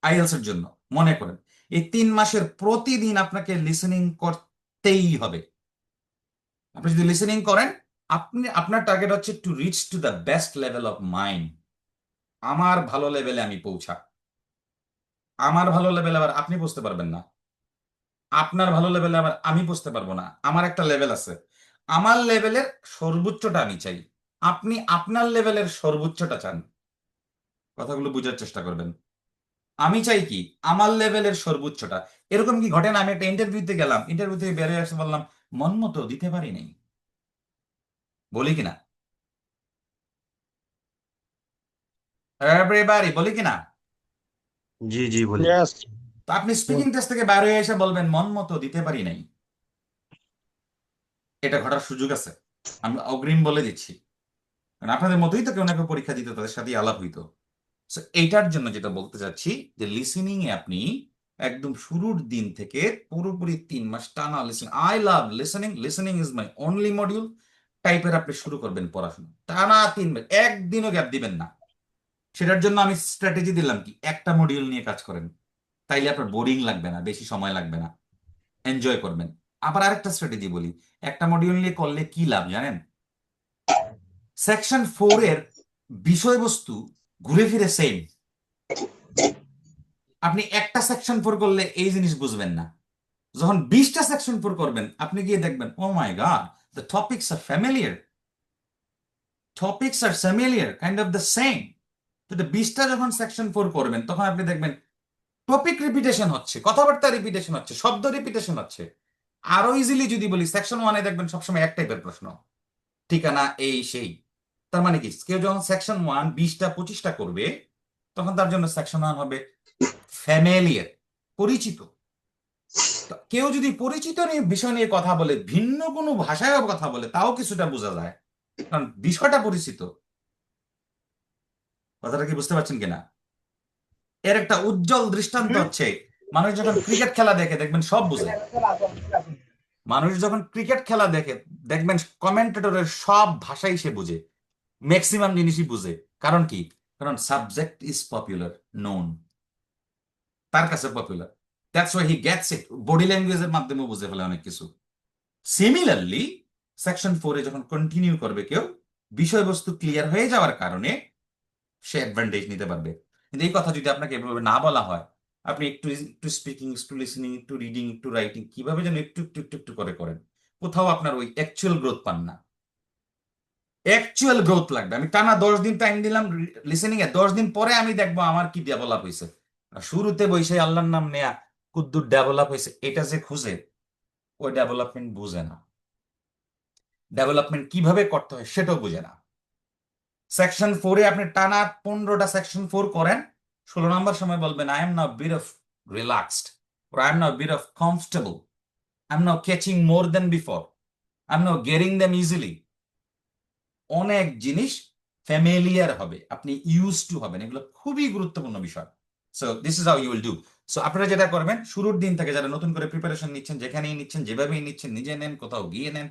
IELTS এর জন্য, মনে করেন এই 3 মাসের প্রতিদিন আপনাকে listening করতেই হবে। আপনি যদি লিসেনিং করেন, আপনার টার্গেট হচ্ছে to reach to the best level of mind. আমার ভালো লেভেলে আমি পৌঁছা। আমার ভালো লেভেল আবার আপনি বুঝতে পারবেন না, আপনার ভালো লেভেলে আবার আমি বুঝতে পারবো না। আমার একটা লেভেল আছে, আমার লেভেলের সর্বোচ্চটা আমি চাই, আপনি আপনার লেভেলের সর্বোচ্চটা চান। কথাগুলো বোঝার চেষ্টা করবেন। আমি চাই কি আমার লেভেলের সর্বোচ্চটা। এরকম কি ঘটে না? আমি একটা ইন্টারভিউতে গেলাম, ইন্টারভিউ থেকে বেরিয়ে আসতে বললাম মন মতো দিতে পারি নাই, বলি কিনা? এভরিবডি বলি কিনা? জি জি বলি। Yes. তো আপনি স্পিকিং টেস্ট থেকে বাইরে হয়ে এসে বলবেন মন মতো দিতে পারি নাই, এটা ঘটার সুযোগ আছে, আমি অগ্রিম বলে দিচ্ছি। কারণ আপনাদের মতোই তো কেউ না কেউ পরীক্ষা দিত, তাদের সাথে আলাপ হইতো। সো এইটার জন্য যেটা বলতে চাচ্ছি যে লিসেনিং এ আপনি একদম শুরুর দিন থেকে পুরোপুরি 3 মাস টানা listening, I love listening, listening is my only module টাইপের আপনি শুরু করবেন পড়াশোনা টানা 3 মাস, একদিনও গ্যাপ দিবেন না। সেটার জন্য আমি স্ট্র্যাটেজি দিলাম কি, একটা মডিউল নিয়ে কাজ করেন, তাইলে আপনার বোরিং লাগবে না, বেশি সময় লাগবে না, এনজয় করবেন। আবার আরেকটা স্ট্র্যাটেজি বলি, একটা মডিউল নিয়ে করলে কি লাভ জানেন? সেকশন 4 এর বিষয়বস্তু ঘুরে ফিরে সেম। আপনি একটা সেকশন 4 করলে এই জিনিস বুঝবেন না, যখন 20টা সেকশন 4 করবেন আপনি গিয়ে দেখবেন oh my god, the topics are familiar, topics are familiar, kind of the same. তো 20টা যখন সেকশন 4 করবেন তখন আপনি দেখবেন টপিক রিপিটেশন হচ্ছে, কথাবার্তা রিপিটেশন হচ্ছে, শব্দ রিপিটেশন হচ্ছে। আরো ইজিলি যদি বলি, সেকশন 1 এ দেখবেন সবসময় এক টাইপের প্রশ্ন, ঠিকানা এই সেই। তার মানে কি, কেউ যখন সেকশন 1 20টা 25টা করবে তখন তার জন্য সেকশন 1 হবে ফ্যামিলিয়ার, পরিচিত। তো কেউ যদি পরিচিত বিষয় নিয়ে কথা বলে, ভিন্ন কোনো ভাষায় কথা বলে, তাও কিছুটা বোঝা যায়, কারণ বিষয়টা পরিচিত। কথাটা কি বুঝতে পারছেন কিনা? এর একটা উজ্জ্বল দৃষ্টান্ত হচ্ছে, মানুষ যখন ক্রিকেট খেলা দেখে দেখবেন সব বুঝে। মানুষ যখন ক্রিকেট খেলা দেখে দেখবেন কমেন্টেটরের সব ভাষাই সে বুঝে, ম্যাক্সিমাম জিনিসই বুঝে। কারণ কি? কারণ সাবজেক্ট ইজ পপুলার, নোন, তার কাছে popular, that's why he gets it. Body ল্যাঙ্গুয়েজের মাধ্যমে বুঝে ফেলে অনেক কিছু। সিমিলারলি সেকশন 4 এ যখন কন্টিনিউ করবে কেউ, বিষয়বস্তু ক্লিয়ার হয়ে যাওয়ার কারণে সে অ্যাডভান্টেজ নিতে পারবে। কিন্তু এই কথা যদি আপনাকে এভাবে না বলা হয়, আপনি একটু একটু স্পিকিং, একটু লিসনিং, একটু রিডিং, একটু রাইটিং কিভাবে যেন একটু একটু একটু একটু করে করেন, কোথাও আপনার ওই অ্যাকচুয়াল গ্রোথ পান না। অ্যাকচুয়াল গ্রোথ লাগবে। আমি টানা 10 দিন টাইম দিলাম লিসেনিং এ, 10 দিন পরে আমি দেখবো আমার কি ডেভেলপ হয়েছে। শুরুতে বসে আল্লাহর নাম নেয়া কুদ্দুর ডেভেলপ হয়েছে এটা যে খুঁজে, ওই ডেভেলপমেন্ট বুঝে না, ডেভেলপমেন্ট কিভাবে করতে হয় সেটাও বুঝে না। সেকশন 4 এ আপনি টানা 15টা সেকশন 4 করেন, 16 নম্বর সময় বলবেন I am now bit of relaxed, or I am now a bit of comfortable, I'm now catching more than before, I'm now getting them easily. অনেক জিনিস ফ্যামিলিয়ার হবে, আপনি ইউজ টু হবেন, এগুলো খুবই গুরুত্বপূর্ণ বিষয়। So this is how you will do. So আপনারা যেটা করবেন, শুরুর দিন থেকে যারা নতুন করে প্রিপারেশন নিচ্ছেন, যেখানেই নিচ্ছেন, যেভাবেই নিচ্ছেন, নিজে নেন, কোথাও গিয়ে নেন,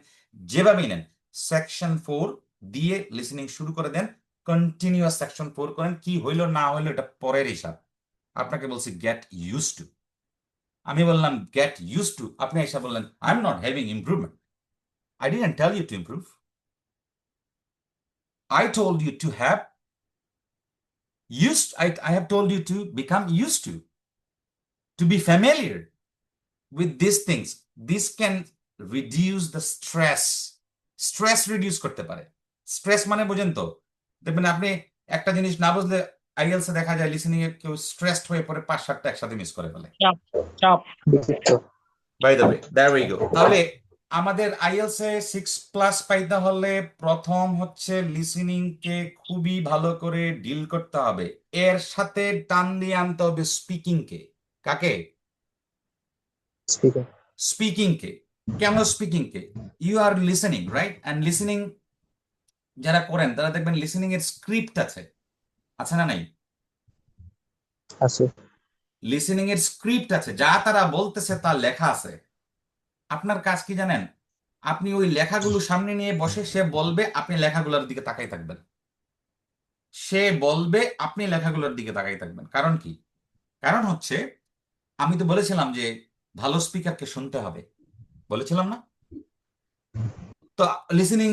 যেভাবেই নেন, সেকশন 4 দিয়ে লিসেনিং শুরু করে দেন, কন্টিনিউয়াস সেকশন 4 করেন। কি হইলো না হইলো এটা পরের হিসাব। আপনাকে বলছি গেট ইউজ টু। আমি বললাম গেট ইউজ টু, আপনি এসে বললেন I am not having improvement. I didn't tell you to improve, I told you to have used, I have told you to become used to be familiar with these things. This can reduce the stress. Stress reduce করতে পারে। Stress মানে বোঝেন তো, দেখবেন আপনি একটা জিনিস না বুঝলে আইএলস এ দেখা যায় লিসেনিং এ কেউ স্ট্রেসড হয়ে পড়ে 5-7টা একসাথে মিস করে ফেলে। By the way, there we go. তাহলে আমাদের আইএলস এ 6+ পাইতে হলে প্রথম হচ্ছে লিসেনিং কে খুবই ভালো করে ডিল করতে হবে, এর সাথে টান দিয়ে আনতে হবে স্পিকিং কে। কাকে? স্পিকিং কে। কেন স্পিকিং কে? You are listening, right? And listening যারা করেন তারা দেখবেন লিসেনিং এর স্ক্রিপ্ট আছে, আছে না নাই? আছে। লিসেনিং এর স্ক্রিপ্ট আছে, যা তারা বলতেছে তা লেখা আছে। আপনার কাজ কি জানেন? আপনি ওই লেখাগুলো সামনে নিয়ে বসে, সে বলবে, আপনি লেখাগুলোর দিকে তাকাই থাকবেন। সে বলবে, আপনি লেখাগুলোর দিকে তাকাই থাকবেন। কারণ কি? কারণ হচ্ছে, আমি তো বলেছিলাম যে ভালো স্পিকারকে শুনতে হবে, বলেছিলাম না? তো লিসেনিং,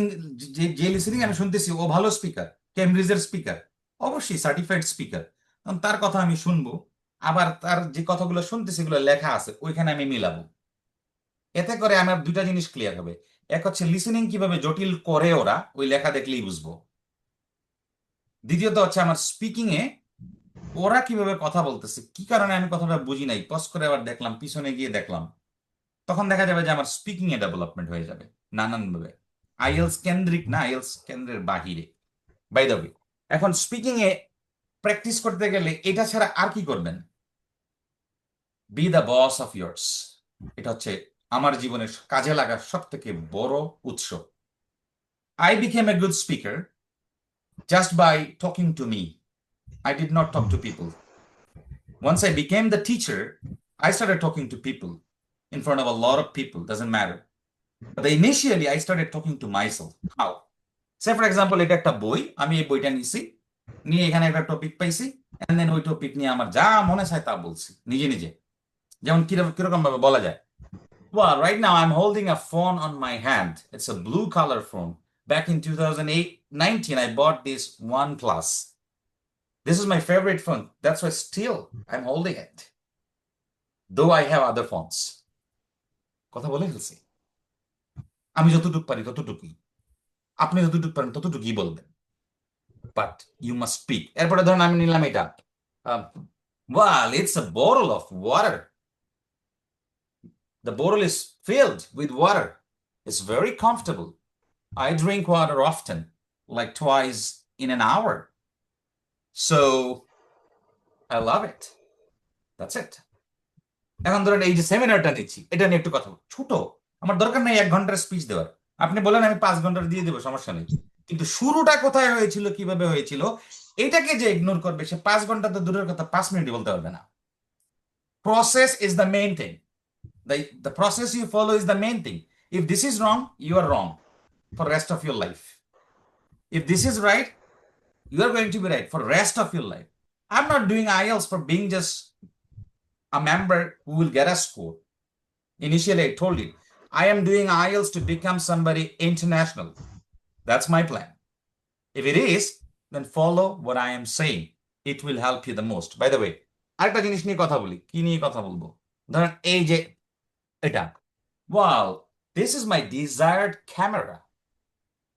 যে লিসেনিং আমি শুনতেছি ও ভালো স্পিকার, কেমব্রিজের স্পিকার, অবশ্যই সার্টিফাইড স্পিকার, তার কথা আমি শুনবো। আবার তার যে কথাগুলো শুনতেছি এগুলো লেখা আছে, ওইখানে আমি মিলাবো। এতে করে আমার দুইটা জিনিস ক্লিয়ার হবে। এক হচ্ছে লিসেনিং কিভাবে জটিল করে ওরা, ওই লেখা দেখলেই বুঝবো। দ্বিতীয়ত হচ্ছে আমার স্পিকিং এ ওরা কিভাবে কথা বলতেছে, কি কারণে আমি কথাটা বুঝি নাই, পজ করে আবার দেখলাম, পিছনে গিয়ে দেখলাম, তখন দেখা যাবে যে আমার স্পিকিং এ ডেভেলপমেন্ট হয়ে যাবে নানানভাবে। আইএলস কেন্দ্রিক না, আইএলস কেন্দ্রের বাহিরে। বাই দ্য ওয়ে, এখন স্পিকিং এ প্র্যাকটিস করতে গেলে এটা ছাড়া আর কি করবেন? B the boss of years. এটা হচ্ছে আমার জীবনের কাজে লাগার সব থেকে বড় উৎস। I became a good speaker just by talking to me. I did not talk to people. Once I became the teacher, I started talking to people in front of a lot of people, doesn't matter. But initially, I started talking to myself. How? Say, for example, এটা একটা বই, আমি এই বইটা নিছি, নিয়ে এখানে একটা টপিক পাইছি, and then ওই টপিক নিয়ে আমার যা মনে চায় তা বলছি, নিজে নিজে। যেমন কিরকম ভাবে বলা যায়? Well, right now I'm holding a phone on my hand. It's a blue color phone. Back in 2019, I bought this OnePlus. This is my favorite phone. That's why still I'm holding it. Though I have other phones. কথা বলে ফেলছি। আমি যতটুকু পারি ততটুকুই। আপনি যতটুকু পারেন ততটুকুই বলবেন। But you must speak. এরপরে ধরুন আমি নিলাম এটা। Well, it's a bottle of water. The bottle is filled with water. It's very comfortable. I drink water often, like twice in an hour. So I love it. That's it. এখন ধরেন এই যে সেমিনারটা নিচ্ছি, এটা নিয়ে একটু কথা বলবো। ছোট, আমার দরকার নেই 1 ঘন্টার স্পিচ দেওয়ার। আপনি বলেন আমি 5 ঘন্টার দিয়ে দেবো, সমস্যা নেই। কিন্তু শুরুটা কোথায় হয়েছিল, কিভাবে হয়েছিল, এটাকে যে ইগনোর করবে সে 5 ঘন্টা তো দূরের কথা 5 মিনিট বলতে পারবে না। Process is the main thing. The process you follow is the main thing. If this is wrong, you are wrong for rest of your life. If this is right, you are going to be right for rest of your life. I'm not doing IELTS for being just a member who will get a score. Initially, I told you, I am doing IELTS to become somebody international. That's my plan. If it is, then follow what I am saying. It will help you the most. By the way, আরেকটা জিনিস নিয়ে কথা বলি। কি নিয়ে কথা বলবো? ধরেন এই যে এটা, wow, this is my desired camera.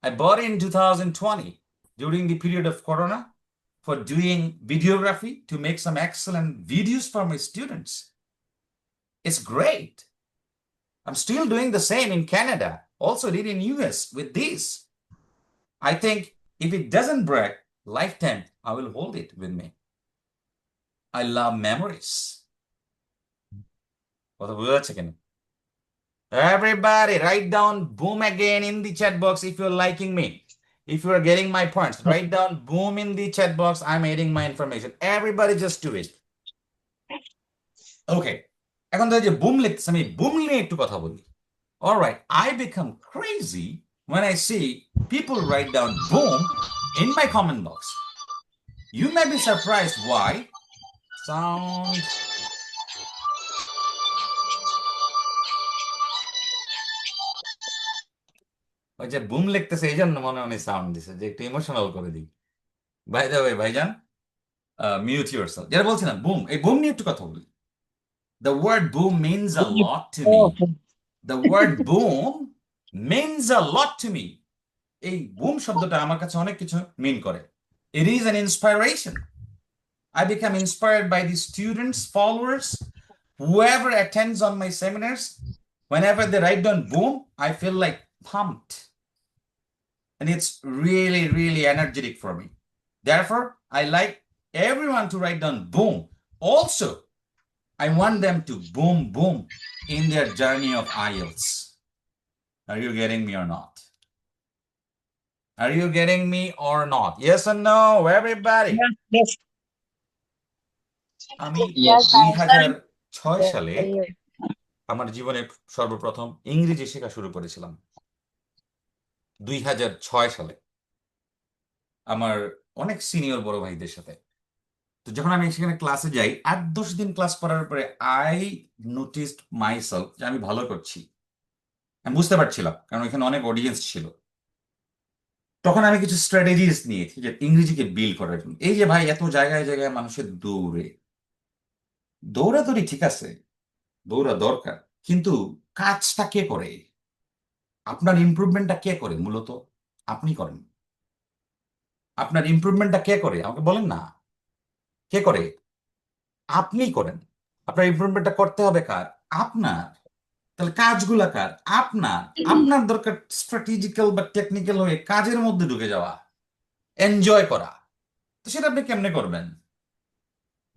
I bought it in 2020 during the period of Corona for doing videography to make some excellent videos for my students. It's great. I'm still doing the same in Canada, also did in US with this. I think if it doesn't break, lifetime, I will hold it with me. I love memories. What a chicken. Everybody write down boom again in the chat box if you're liking me. If you are getting my points, write down boom in the chat box. I'm adding my information. Everybody just do it. Okay. এখন তো যে broom লিখতেছি, আমি broom নিয়ে একটু কথা বলি। All right. I become crazy when I see people write down boom in my comment box. You may be surprised why. Sound. ওই যে বুম লিখতেছে এই জন্য মনে মনে সাউন্ড দিছে, যে একটু ইমোশনাল করে দিই। বাই দ্য ওয়ে ভাইজান, মিউট ইউরসেলফ। যেটা বলছিলাম বুম, এই বুম নিয়ে একটু কথা বলি। The word boom means a lot to me. The word boom means a lot to me. এই বুম শব্দটা আমার কাছে অনেক কিছু মিন করে। It is an inspiration. I become inspired by the students, followers, whoever attends on my seminars. Whenever they write down boom, I feel like pumped. And it's really, really energetic for me. Therefore, I like everyone to write down boom. Also, I want them to boom, boom in their journey of IELTS. Are you getting me or not? Are you getting me or not? Yes or no, everybody? Yes. আমি Yes. 2006 সালে আমার জীবনে সর্বপ্রথম ইংরেজি শেখা শুরু করেছিলাম। 2006 সালে আমার অনেক সিনিয়র বড় ভাইদের সাথে। তো যখন আমি সেখানে ক্লাসে যাই, 8-10 দিন ক্লাস করার পরে আই নোটিসড মাইসেলফ যে আমি ভালো করছি। আমি বুঝতে পারছিলাম, কারণ এখানে অনেক অডিয়েন্স ছিল। তখন আমি কিছু স্ট্র্যাটেজিস নিয়েছি যে ইংরেজিকে বিল্ড করার জন্য। এই যে ভাই এত জায়গায় জায়গায় মানুষের দৌড়াদৌড়ি ঠিক আছে, দৌড়া দরকার, কিন্তু কাজটা কে করে? আপনার ইমপ্রুভমেন্টটা কে করে? মূলত আপনি করেন। আপনার ইমপ্রুভমেন্টটা কে করে আমাকে বলেন না, কে করে? আপনি করেন। আপনার ইমপ্রুভমেন্টটা করতে হবে কার? আপনার। তাহলে কাজগুলা কার? আপনার। আপনার দরকার স্ট্র্যাটেজিক্যাল বা টেকনিক্যাল হয়ে কাজের মধ্যে ঢুকে যাওয়া, এনজয় করা। তো সেটা আপনি কেমনে করবেন?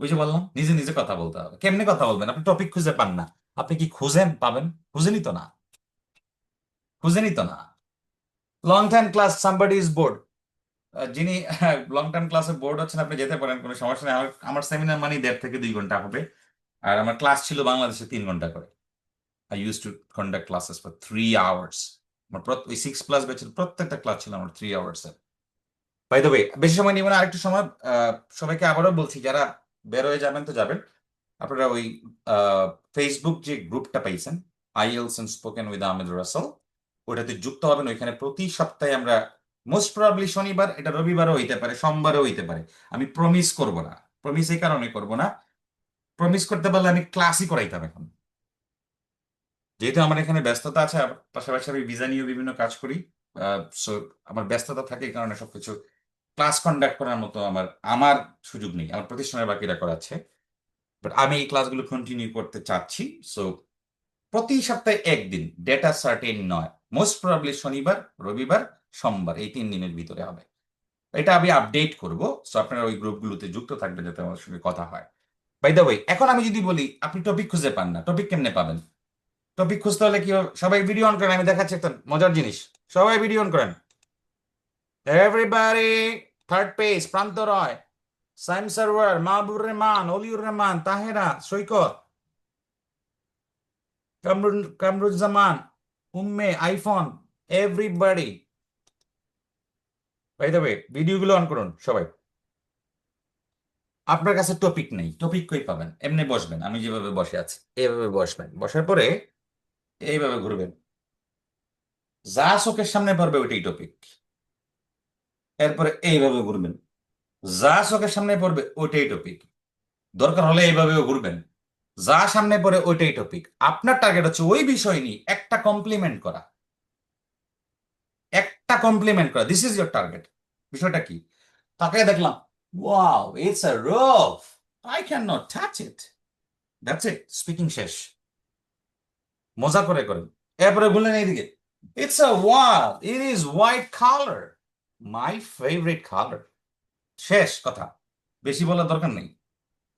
ওই যে বললাম নিজে নিজে কথা বলতে হবে। কেমনে কথা বলবেন? আপনি টপিক খুঁজে পান না, আপনি কি খুঁজেন পাবেন? খুঁজেনই তো না, খুঁজেনই তো না। Long time class, somebody is board. যিনি লং টাইম ক্লাসে বোর্ড হচ্ছেন, আপনি যেতে পারেন, কোনো সমস্যা নেই। আমার সেমিনার মানে 1.5 থেকে 2 ঘন্টা হবে, আর আমার ক্লাস ছিল বাংলাদেশে 3 ঘন্টা করে। I used to conduct classes for 3 hours. আমার ওই 6+ ব্যাচের প্রত্যেকটা ক্লাস ছিল আমার 3 hours এর। বাই দ্য ওয়ে, বেশি সময় নিব না, আরেকটু সময়। সবাইকে আবারও বলছি, যারা বের হয়ে যাবেন তো যাবেন, আপনারা ওই ফেসবুক যে গ্রুপটা পাইছেন, IELTS and Spoken with Ahmed Russell, ওটাতে যুক্ত হবেন। ওইখানে প্রতি সপ্তাহে আমরা, মোস্ট প্রবাবলি শনিবার, এটা রবিবারও হইতে পারে, সোমবারও হইতে পারে। আমি প্রমিস করব না, প্রমিস এই কারণে করব না, প্রমিস করতে পারলে আমি ক্লাসই করাইতাম এখন। যেহেতু আমার এখানে ব্যস্ততা আছে, পাশাপাশি আমি ভিসা নিয়েও বিভিন্ন কাজ করি, সো আমার ব্যস্ততা থাকে, এই কারণে সবকিছু ক্লাস কন্ডাক্ট করার মতো আমার আমার সুযোগ নেই, আমার প্রতিষ্ঠানের বাকিরা করাচ্ছে। বাট আমি এই ক্লাসগুলো কন্টিনিউ করতে চাচ্ছি। সো প্রতি সপ্তাহে একদিন, ডেটা সার্টেন নয়, মোস্ট প্রবাবলি শনিবার, রবিবার, সোমবার, এই 3 দিনের ভিতরে হবে। এটা আমি আপডেট করব, সো আপনারা ওই গ্রুপগুলোতে যুক্ত থাকবেন যাতে আমার সঙ্গে কথা হয়। বাই দ্য ওয়ে, এখন আমি যদি বলি আপনি টপিক খুঁজে পান না, টপিক কেমনে পাবেন? টপিক খুঁজতে হলে কি হবে? সবাই ভিডিও অন করেন, আমি দেখাচ্ছি একটা মজার জিনিস। সবাই ভিডিও অন করেন। Everybody, third page, Pranto Roy, Saim Sarwar, Mahbur Rahman, Oliur Rahman, Tahera, Saikat, Kamruzzaman, Umme, iPhone, everybody. By the way, ভিডিওগুলো অন করুন সবাই। আপনার কাছে টপিক নেই, টপিক কই পাবেন? এমনি বসবেন, আমি যেভাবে বসে আছি এইভাবে বসবেন, বসার পরে এইভাবে ঘুরবেন, যা চোখের সামনে পড়বে ওইটাই টপিক। এরপরে এইভাবে ঘুরবেন, যা চোখের সামনে পড়বে ওইটাই টপিক। দরকার হলে এইভাবেও ঘুরবেন, যা সামনে পড়ে ওইটাই টপিক। আপনার টার্গেট হচ্ছে ওই বিষয় নিয়ে একটা কমপ্লিমেন্ট করা, একটা কমপ্লিমেন্ট করা। This is your target. বিষয়টা কি? তাকে দেখলাম, wow, it's a rove, I can not touch it, that's it, speaking শেষ। মজা করে করেন। এরপরে বললেন এইদিকে, it's a wall, it is white colour, my favourite colour. শেষ কথা, বেশি বলার দরকার নেই।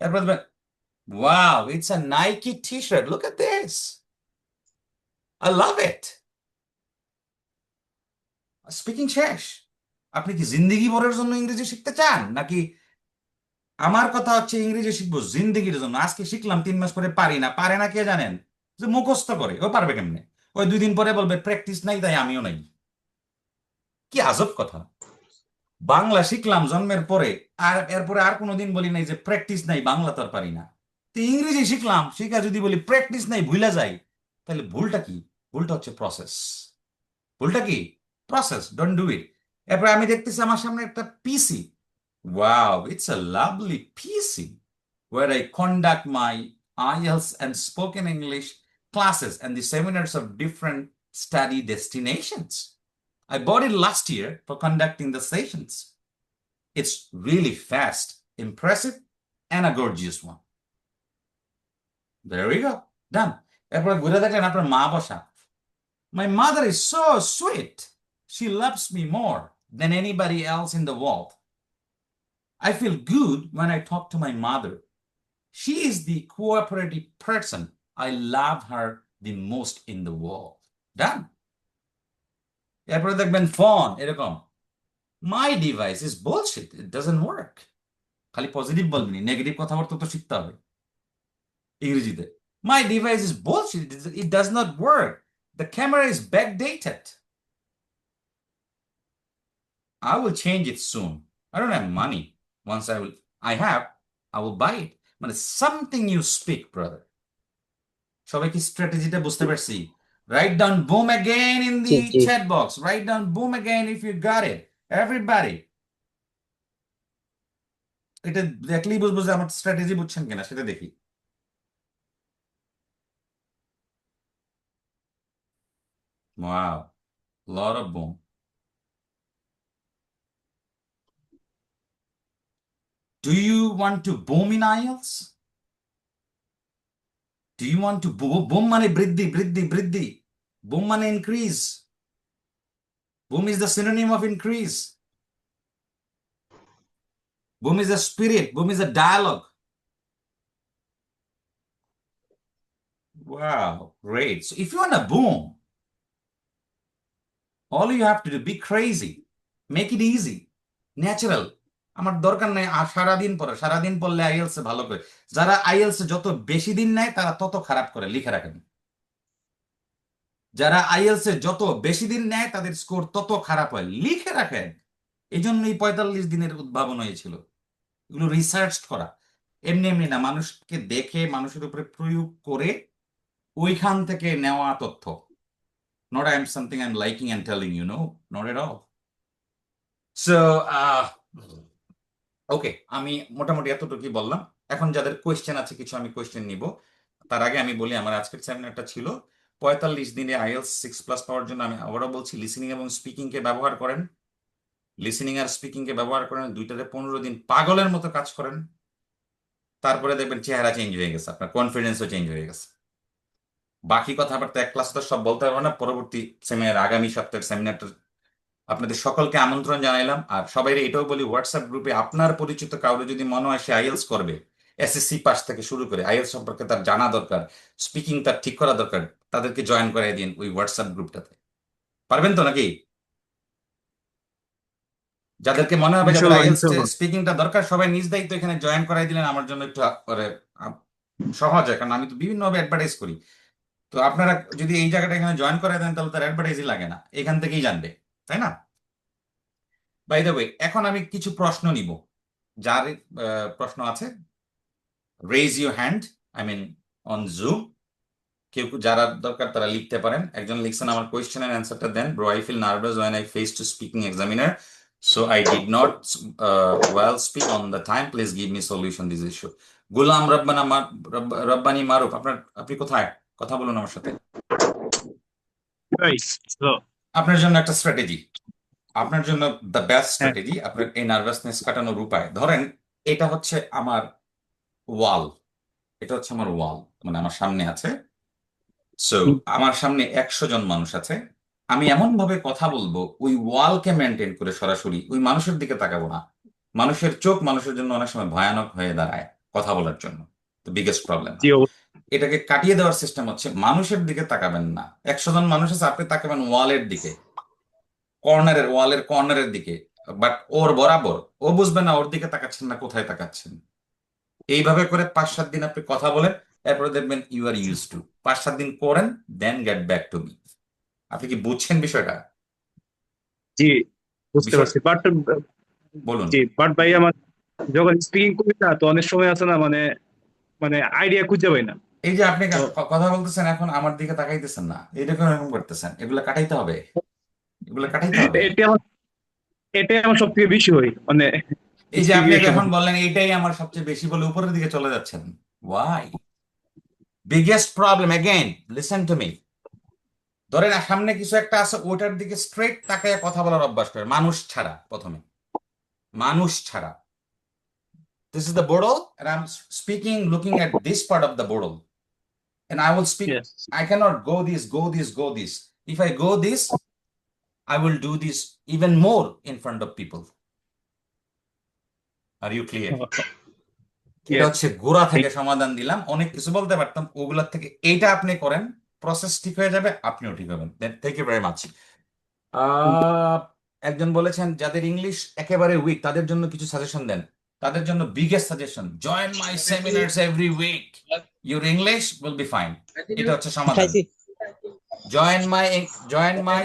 এরপরে বলবেন, wow, it's a Nike t-shirt, look at this, I love it. Speaking শেষ। আপনি কি জিন্দেগি ভরের জন্য ইংরেজি শিখতে চান, নাকি আমার কথা হচ্ছে ইংরেজি শিখবো জিন্দেগির জন্য? আজকে শিখলাম, 3 মাস পরে পারি না, পারে না কে জানেন? যে মুখস্থ করে, ও পারবে কেমনে? ওই 2 দিন পরে বলবে প্র্যাকটিস নাই, তাই আমিও নাই। কি আজব কথা! বাংলা শিখলাম জন্মের পরে, আর এরপরে আর কোনোদিন বলি নাই যে প্র্যাকটিস নাই, বাংলা তো আর পারি না। তো ইংরেজি শিখলাম, শিখা যদি বলি প্র্যাকটিস নাই, ভুলা যাই, তাহলে ভুলটা কি? ভুলটা হচ্ছে প্রসেস। ভুলটা কি? প্রসেস। Don't do it. এরপরে আমি দেখতেছি আমার সামনে একটা PC. Wow, it's a lovely PC where I conduct my IELTS and spoken English classes and the seminars of different study destinations. I bought it last year for conducting the sessions. It's really fast, impressive, and a gorgeous one. There we go. Done. এরপরে ঘুরে দেখলেন আপনার মা বসা। My mother is so sweet. She loves me more than anybody else in the world. I feel good when I talk to my mother. She is the cooperative person. I love her the most in the world. Done. এরপরে দেখবেন phone এরকম, My device is bullshit. It doesn't work. খালি positive বলবেন, negative কথাবার্তা তো শিখতে হবে ইংরেজিতে। My device is bullshit. It does not work. The camera is backdated. I will change it soon. I don't have money. Once I will buy it. মানে something you speak, brother. সবাই কি স্ট্র্যাটেজিটা বুঝতে পারছি? Write down boom again in the chat box. Write down boom again if you got it. Everybody. এটা দেখলেই বুঝবো যে আমার স্ট্র্যাটেজি বুঝছেন কিনা, সেটা দেখি। Wow, lot of boom. Do you want to boom in IELTS? Do you want to boom? Boom মানে বৃদ্ধি, বৃদ্ধি, বৃদ্ধি। Boom মানে increase. Boom is the synonym of increase. Boom is a spirit. Boom is a dialogue. Wow, great. So if you want a boom, all you have to do, be crazy. Make it easy. Natural. আমার দরকার নাই আর সারাদিন পড়লে IELTS ভালো করে। যারা IELTS যত বেশি দিন নেয় তারা তত খারাপ করে, লিখে রাখেন। যারা আইএলস যত বেশি দিন নেয় তাদের স্কোর তত খারাপ হয়, লিখে রাখেন। এই জন্যই 45 দিনের উদ্ভাবন হয়েছিল। এগুলো রিসার্চ করা, এমনি এমনি না, মানুষকে দেখে মানুষের উপরে প্রয়োগ করে ওইখান থেকে নেওয়া তথ্য। Not I am something I'm liking and telling you, no, not at all. So, ওকে, আমি মোটামুটি এতটুকুই বললাম। এখন যাদের কোয়েশ্চেন আছে কিছু আমি কোয়েশ্চেন নিব। তার আগে আমি বলি আমার আজকের সেমিনারটা ছিল 45 দিনে আইএলস 6+ পাওয়ার জন্য। আমি আবারও বলছি, লিসেনিং এবং স্পিকিং কে ব্যবহার করেন। লিসেনিং আর স্পিকিং কে ব্যবহার করেন, দুইটাতে 15 দিন পাগলের মতো কাজ করেন। তারপরে দেখবেন চেহারা চেঞ্জ হয়ে গেছে, আপনার কনফিডেন্সও চেঞ্জ হয়ে গেছে। বাকি কথাবার্তা এক ক্লাস তো সব বলতে পারবো না। পরবর্তী সেমিনার, আগামী সপ্তাহের সেমিনারটা আপনাদের সকলকে আমন্ত্রণ জানাইলাম। আর সবাই এটাও বলি, হোয়াটসঅ্যাপ গ্রুপে আপনার পরিচিত কাউরে যদি মনে হয় সে আইএলস করবে, এসএসসি পাস থেকে শুরু করে আইএলস সম্পর্কে তার জানা দরকার, স্পিকিং তার ঠিক করা দরকার, তাদেরকে জয়েন করাই দিন ওই হোয়াটসঅ্যাপ গ্রুপটাতে। পারবেন তো নাকি? যাদেরকে মনে হবে যাদের ইনশাল্লাহ, আইএলস ইনশাল্লাহ। স্পিকিংটা দরকার, সবাই নিজ দায়িত্ব এখানে জয়েন করাই দিলেন, আমার জন্য একটু সহজ হয়, কারণ আমি তো বিভিন্নভাবে অ্যাডভার্টাইজ করি। তো আপনারা যদি এই জায়গাটা এখানে জয়েন করাই দেন তাহলে তার অ্যাডভার্টাইজই লাগে না, এখান থেকেই জানবে, তাই না? বাই দ্য ওয়ে, এখন আমি কিছু প্রশ্ন নিব। যার প্রশ্ন আছে raise your hand, I mean on Zoom. কেউ যারা দরকার তারা লিখতে পারেন। একজন লিখছেন, আমার কোয়েশ্চেনের অ্যান্সারটা দেন। Bro, I feel nervous when I face to speaking examiner, so I did not well speak on the time. Please give me solution this issue. গোলাম রব্বানি মারুফ, আপনি কোথায়? কথা বলুন আমার সাথে। আপনার জন্য একটা স্ট্র্যাটেজি, আপনার জন্য দ্য বেস্ট স্ট্র্যাটেজি, আপনার এই নার্ভাসনেস কাটানোর উপায়। ধরেন এটা হচ্ছে আমার ওয়াল, এটা হচ্ছে আমার ওয়াল, মানে আমার সামনে আছে। সো আমার সামনে 100 জন মানুষ আছে। আমি এমন ভাবে কথা বলবো ওই ওয়ালকে মেনটেন করে, সরাসরি ওই মানুষের দিকে তাকাবো না। মানুষের চোখ মানুষের জন্য অনেক সময় ভয়ানক হয়ে দাঁড়ায় কথা বলার জন্য, তো বিগেস্ট প্রবলেম। এটাকে কাটিয়ে দেওয়ার সিস্টেম হচ্ছে মানুষের দিকে তাকাবেন না। 100 জন মানুষ আছে, আপনি তাকাবেন ওয়ালের দিকে, ওয়ালের কর্নারের দিকে, বাট ওর বরাবর। ও বুঝবে না ওর দিকে তাকাচ্ছেন না, কোথায় তাকাচ্ছেন। এইভাবে করে 5-7 দিন আপনি কথা বলেন, এরপরে দেখবেন ইউ আর ইউজ টু। 5-7 দিন করেন, দেন গেট ব্যাক টু মি। আপনি কি বুঝছেন বিষয়টা? জি, বুঝতে পারছি। বাট বলুন। জি, বাট ভাই আমার যখন স্পিকিং করি না, তো অনেক সময় আছে না, মানে মানে আইডিয়া খুঁজে পাই না। এই যে আপনি কথা বলতেছেন, এখন আমার দিকে তাকাইতেছেন না, এটা কেন এরকম করতেছেন? এগুলো কাটাইতে হবে, এগুলো কাটাইতে হবে। এটাই আমার সব থেকে বেশি হয়, মানে এই যে আপনি speaking এর এখন সময়। বললেন এইটাই আমার সবচেয়ে বেশি, বলে উপরের দিকে চলে যাচ্ছেন। Why? Biggest problem, again listen to me. ধরেন সামনে কিছু একটা আছে, ওটার দিকে স্ট্রেট তাকায় কথা বলার অভ্যাস করে, মানুষ ছাড়া। প্রথমে মানুষ ছাড়া। This is the Bodol, and I'm speaking looking at this part of the Bodol. And I will speak, Yes. I cannot go this. If I go this, I will do this even more in front of people. Are you clear? এটা হচ্ছে গোড়া থেকে সমাধান দিলাম। অনেক কিছু বলতে পারতাম, ওগুলোর থেকে এইটা আপনি করেন, প্রসেস ঠিক হয়ে যাবে, আপনিও ঠিক হবেন। Thank you very much. একজন বলেছেন যাদের ইংলিশ একেবারে উইক তাদের জন্য কিছু সাজেশন দেন। তাদের জন্য biggest suggestion, join my seminars every week, your English will be fine. এটা হচ্ছে সমাধান। Join my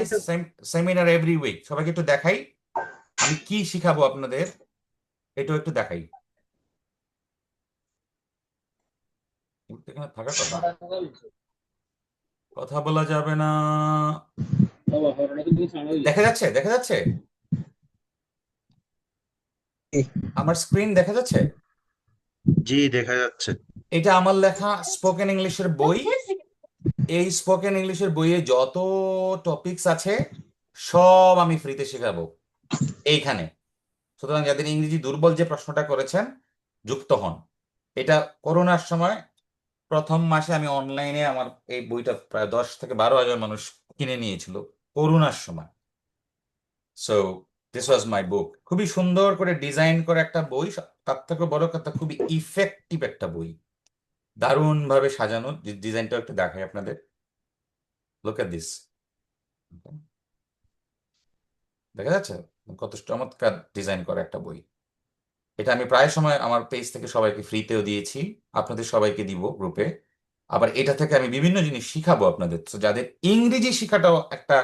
seminar every week. সবাইকে একটু দেখাই আমি কি শিখাবো আপনাদের, এটাও একটু দেখাই। এখানে থাকার কথা, কথা বলা যাবে না। দেখা যাচ্ছে আমার স্ক্রিন দেখা যাচ্ছে? জি, দেখা যাচ্ছে। এটা আমার লেখা স্পোকেন ইংলিশের বই। এই স্পোকেন ইংলিশের বইয়ে যত টপিকস আছে সব আমি ফ্রিতে শেখাবো এইখানে। সুতরাং যাদের ইংরেজি দুর্বল, যে প্রশ্নটা করেছেন, যুক্ত হন। এটা করোনার সময় প্রথম মাসে আমি অনলাইনে আমার এই বইটা প্রায় 10 থেকে 12 হাজার মানুষ কিনে নিয়েছিল করোনার সময়। সো দিস ওয়াজ মাই বুক। খুবই সুন্দর করে ডিজাইন করে একটা বই, তার থেকে বড় কথা খুবই ইফেক্টিভ একটা বই। দারুণভাবে সাজানো। ডিজাইনটাও একটু দেখাই আপনাদের। লুক এট দিস, দেখা যাচ্ছে কত চমৎকার ডিজাইন করা একটা বই। এটা আমি প্রায় সময় আমার পেজ থেকে সবাইকে ফ্রিতেও দিয়েছি, আপনাদের সবাইকে দিব গ্রুপে। আবার এটা থেকে আমি বিভিন্ন জিনিস শিখাবো আপনাদের, তো যাদের ইংরেজি শেখাটাও একটা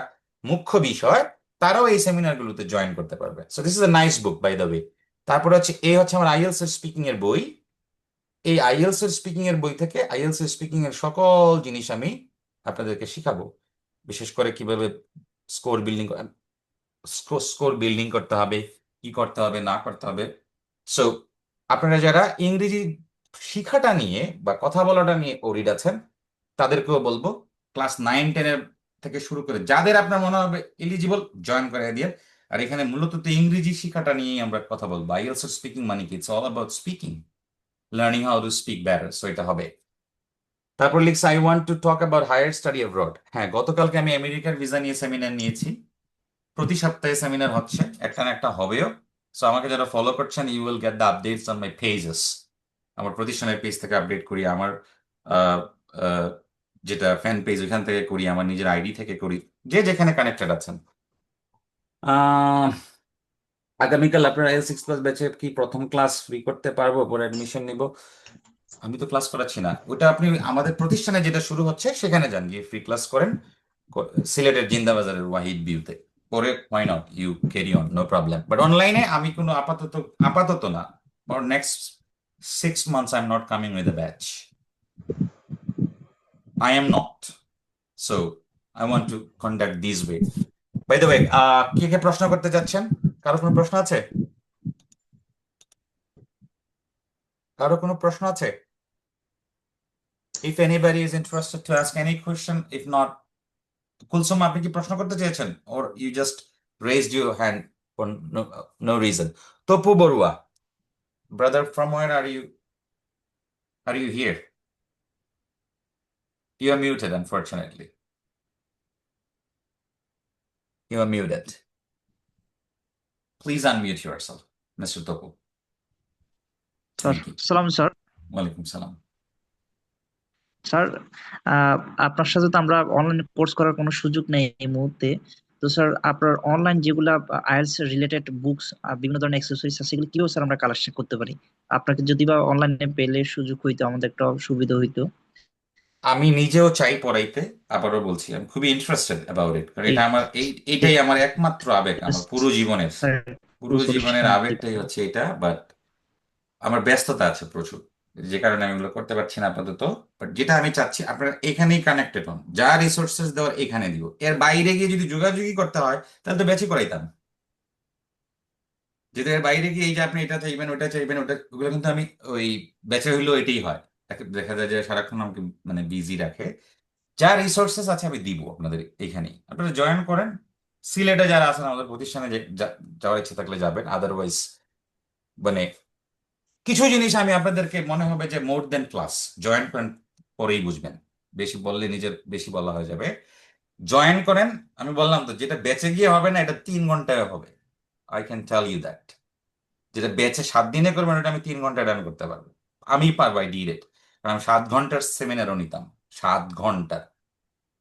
মুখ্য বিষয়, তারাও এই সেমিনারগুলোতে জয়েন করতে পারবে। So this is a nice book by the way. তারপরে হচ্ছে এই হচ্ছে আমার আইএলস এর স্পিকিং এর বই। এই আইএলস এর স্পিকিং এর বই থেকে আইএলস এর স্পিকিং এর সকল জিনিস আমি আপনাদেরকে শিখাবো, বিশেষ করে কিভাবে স্কোর বিল্ডিং স্কোর বিল্ডিং করতে হবে, কি করতে হবে না করতে হবে। সো আপনারা যারা ইংরেজি শিখাটা নিয়ে বা কথা বলাটা নিয়ে ওরিড আছেন, তাদেরকেও বলবো ক্লাস 9-10 থেকে শুরু করে যাদের আপনার মনে হবে এলিজিবল, জয়েন করে দিয়ে। আর এখানে মূলত তো ইংরেজি শিখাটা নিয়েই আমরা কথা বলবো। আইএলস স্পিকিং মানে কি? It's all about speaking, learning how to speak better. So এটা হবে। তারপর লিখছে I want to talk about higher study abroad. হ্যাঁ, গতকালকে আমি আমেরিকার ভিসা নিয়ে সেমিনার নিয়েছি। প্রতি সপ্তাহে সেমিনার হচ্ছে, একটা না একটা হবেও। সো আমাকে যারা ফলো করছেন, you will get the updates on my pages. আমার প্রতিষ্ঠানের পেজ থেকে আপডেট করি, আমার আহ, আহ, যেটা ফ্যান পেজ ওইখান থেকে করি, আমার নিজের আইডি থেকে করি, যে যেখানে কানেক্টেড আছেন। আগামীকাল আপনার IELTS 6+ ব্যাচে কি প্রথম ক্লাস ফ্রি করতে পারবো? পরে অ্যাডমিশন নিব। আমি তো ক্লাস করাচ্ছি না, ওটা আপনি আমাদের প্রতিষ্ঠানে যেটা শুরু হচ্ছে সেখানে যান, গিয়ে ফ্রি ক্লাস করেন। সিলেটের জিন্দাবাজারের ওয়াহিদ ভিউতে পরে, why not, you carry on, no problem. But অনলাইনে আমি কোনো আপাতত না, for next 6 months I am not coming with a batch, I am not. So I want to conduct this way. By the way, কে কে প্রশ্ন করতে যাচ্ছেন? কারো কোনো প্রশ্ন আছে? কারো কোনো প্রশ্ন আছে? If anybody is interested to ask any question, if not, Kulsum আপনি কি প্রশ্ন করতে চেয়েছেন, or you just raised your hand for no reason? Tapu Barua, brother, from where are you? Are you here? You are muted, unfortunately. You are muted. Please unmute yourself, Mr. Topu. Sir, Thank you. সালাম sir. ওয়ালাইকুম সালাম। Sir, আপনার সাথে তো আমরা online course করার কোনো সুযোগ নেই এই মুহূর্তে। তো স্যার, আপনার অনলাইন যেগুলা আইএলটিএস রিলেটেড বুকস, বিভিন্ন ধরনের অ্যাক্সেসরিজ আছে, সেগুলো কিভাবে স্যার আমরা কালেকশন করতে পারি? আপনাকে যদি বা অনলাইনে পেলে সুযোগ হইতো, আমাদের একটা সুবিধা হইতো। আমি নিজেও চাই পড়াইতে, আবারও বলছি আমি খুবই ইন্টারেস্টেড অ্যাবাউট ইট, কারণ এটা আমার এইটাই আমার একমাত্র আবেগ, আমার পুরো জীবনের আবেগটাই হচ্ছে এটা। বাট আমার ব্যস্ততা আছে প্রচুর, যে কারণে আমি এগুলো করতে পারছি না আপাতত। বাট যেটা আমি চাচ্ছি, আপনারা এখানেই কানেক্টেড হন, যা রিসোর্সেস দেওয়ার এখানে দিব। এর বাইরে গিয়ে যদি যোগাযোগই করতে হয়, তাহলে তো বেঁচে করাইতাম। যেটা এর বাইরে গিয়ে এই যে আপনি এটা চাইবেন, ওটা চাইবেন, ওগুলো কিন্তু আমি ওই বেঁচে হইলেও এটাই হয়। দেখা যায় যে সারাক্ষণ আমাকে মানে বিজি রাখে। যা রিসোর্সেস আছে আমি দিব আপনাদের এখানেই, আপনারা জয়েন করেন। সিলেটে যারা আছেন আমাদের প্রতিষ্ঠানে যাওয়ার ইচ্ছা থাকলে যাবেন, আদারওয়াইজ মানে কিছু জিনিস আমি আপনাদেরকে মনে হবে যে মোর দেন ক্লাস, জয়েন করেন, পরেই বুঝবেন। বেশি বললে নিজের বেশি বলা হয়ে যাবে। জয়েন করেন, আমি বললাম তো, যেটা বেঁচে গিয়ে হবে না, এটা 3 ঘন্টায় হবে। I can tell you that. যেটা বেঁচে 7 দিনে করবেন, ওটা আমি 3 ঘন্টায় ডান করতে পারবো। আমি পারবো, আই ডিড ইট। কারণ আমি 7 ঘন্টার সেমিনারও নিতাম, 7 ঘন্টা।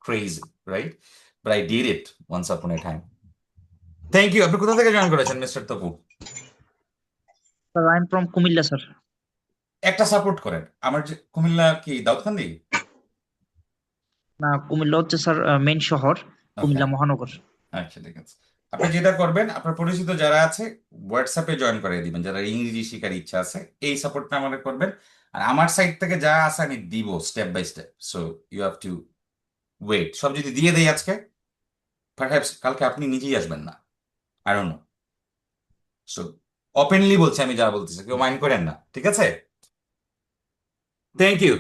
Crazy, right? But I did it once upon a time. Thank you. আপনি কোথা থেকে জয়েন করেছেন, mister Tapu? Sir, I am from Comilla sir. একটা সাপোর্ট করেন, আমার যে কুমিল্লা কি দাউদকান্দি? না, কুমিল্লা হচ্ছে স্যার মেইন শহর, কুমিল্লা মহানগর। আচ্ছা, ঠিক আছে। আপনি যেটা করবেন, আপনার পরিচিত যারা আছে হোয়াটসঅ্যাপে জয়েন করে দিবেন, যারা ইংরেজি শেখার ইচ্ছা আছে, এই সাপোর্টটা আমাদের করবেন। আর আমার সাইড থেকে যা আছে আমি দিব step by step. So you have to wait. সব যদি দিয়ে দেই আজকে, পারহ্যাপস কালকে আপনি নিজেই আসবেন না, I don't no. So openly বলছি, আমি যা বলতেছি, কেউ মাইন্ড করেন না, ঠিক আছে? Thank you.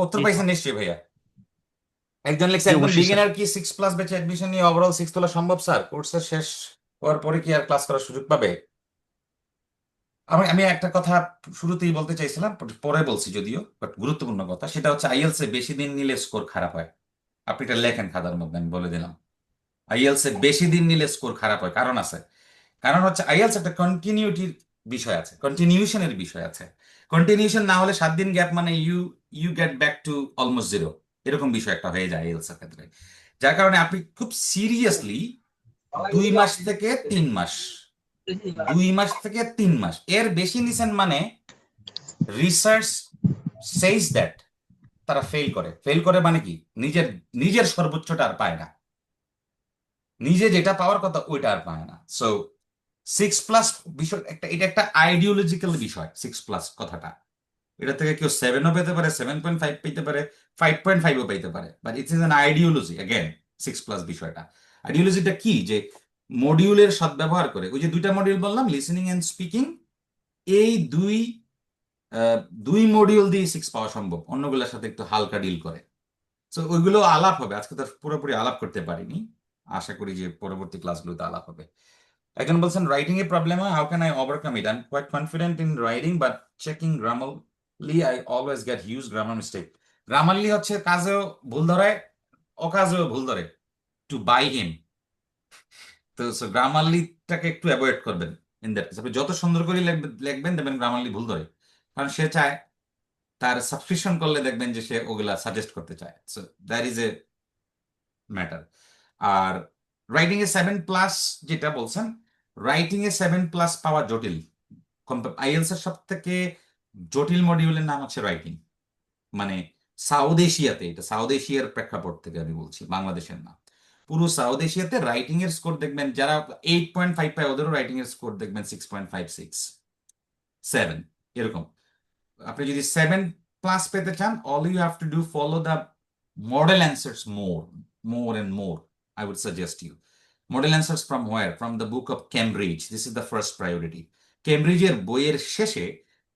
উত্তর পাইছেন নিশ্চয়ই ভাইয়া? একজন লিখছে, একদম বিগিনার কি 6+ ব্যাচে অ্যাডমিশন নিয়ে ওভারঅল 6 তোলা সম্ভব স্যার? কোর্সের শেষ হওয়ার পরে কি আর ক্লাস করার সুযোগ পাবে? আমি একটা কথা শুরুতেই বলতে চাইছিলাম, পরে বলছি যদিও, বাট গুরুত্বপূর্ণ কথা, সেটা হচ্ছে আইএলস এ বেশি দিন নিলে স্কোর খারাপ হয়। আপনি এটা লেখেন খাতার মধ্যে, আমি বলে দিলাম। আইএলস এ বেশি দিন নিলে স্কোর খারাপ হয়, কারণ আছে। কারণ হচ্ছে আইএলস একটা কন্টিনিউটির বিষয় আছে, কন্টিনিউশনের বিষয় আছে। কন্টিনিউশন না হলে 7 দিন গ্যাপ মানে you get back to almost zero, এরকম বিষয় একটা হয়ে যায় আইএলটিএস এর ক্ষেত্রে। যার কারণে আপনি খুব সিরিয়াসলি 2 মাস থেকে 3 মাস, 2 মাস থেকে 3 মাস এর বেশি নিছেন মানে রিসার্চ সেইজ দ্যাট তারা ফেল করে মানে কি নিজের নিজের সর্বোচ্চটা আর পায় না, নিজে যেটা পাওয়ার কথা ওইটা আর পায় না। সো 6+ বিষয় এটা একটা আইডিওলজিক্যাল বিষয়। 6+ কথাটা, এটা থেকে কেউ 7ও পেতে পারে, 7.5 পেতে পারে, 5.5ও পেতে পারে, but it's is an ideology. Again 6+ বিষয়টা, আইডিওলজিটা কি যে মডিউলের সদ্ব্যবহার করে, ওই যে 2টা মডিউল বললাম লিসেনিং এন্ড স্পিকিং, এই দুই মডিউল দিয়ে 6 পাওয়া সম্ভব, অন্যগুলোর সাথে একটু হালকা ডিল করে। সো ওইগুলো আলাপ হবে, আজকে তো পুরোপুরি আলাপ করতে পারিনি, আশা করি যে পরবর্তী ক্লাসগুলোতে আলাপ হবে। একজন বলছেন রাইটিং এ প্রবলেম হয়, how can I overcome it? I am quite confident in writing but checking Grammarly I always get huge grammar mistake. Grammarly হচ্ছে কাজেও ভুল ধরে, অকাজেও ভুল ধরে, টু বাই হিম। তো গ্রামারলিটাকে একটু অ্যাভয়েড করবেন ইন দ্যাট কেস। আপনি যত সুন্দর করে লিখবেন দেখবেন গ্রামারলি ভুল ধরে, কারণ সে চায় তার সাবস্ক্রিপশন করলে দেখবেন যে সে ওগুলা সাজেস্ট করতে চায়। So that is a matter. আর রাইটিং এ 7+ যেটা বলছেন, রাইটিং এ 7+ পাওয়া জটিল। আইএলটিএস এর সব থেকে জটিল মডিউলের নাম হচ্ছে রাইটিং। মানে সাউথ এশিয়াতে, এটা সাউথ এশিয়ার প্রেক্ষাপট থেকে আমি বলছি, বাংলাদেশের না, পুরো সাউথ এশিয়াতে রাইটিং এর স্কোর দেখবেন যারা 8.5 পায় ওদেরও রাইটিং এর স্কোর দেখবেন 6.5, 6, 7 এরকম। আপনি যদি 7+ পেতে চান, all you have to do follow the model answers more and more. I would suggest you model answers from where? From the book of Cambridge. This is the first priority. Cambridge এর বইয়ের শেষে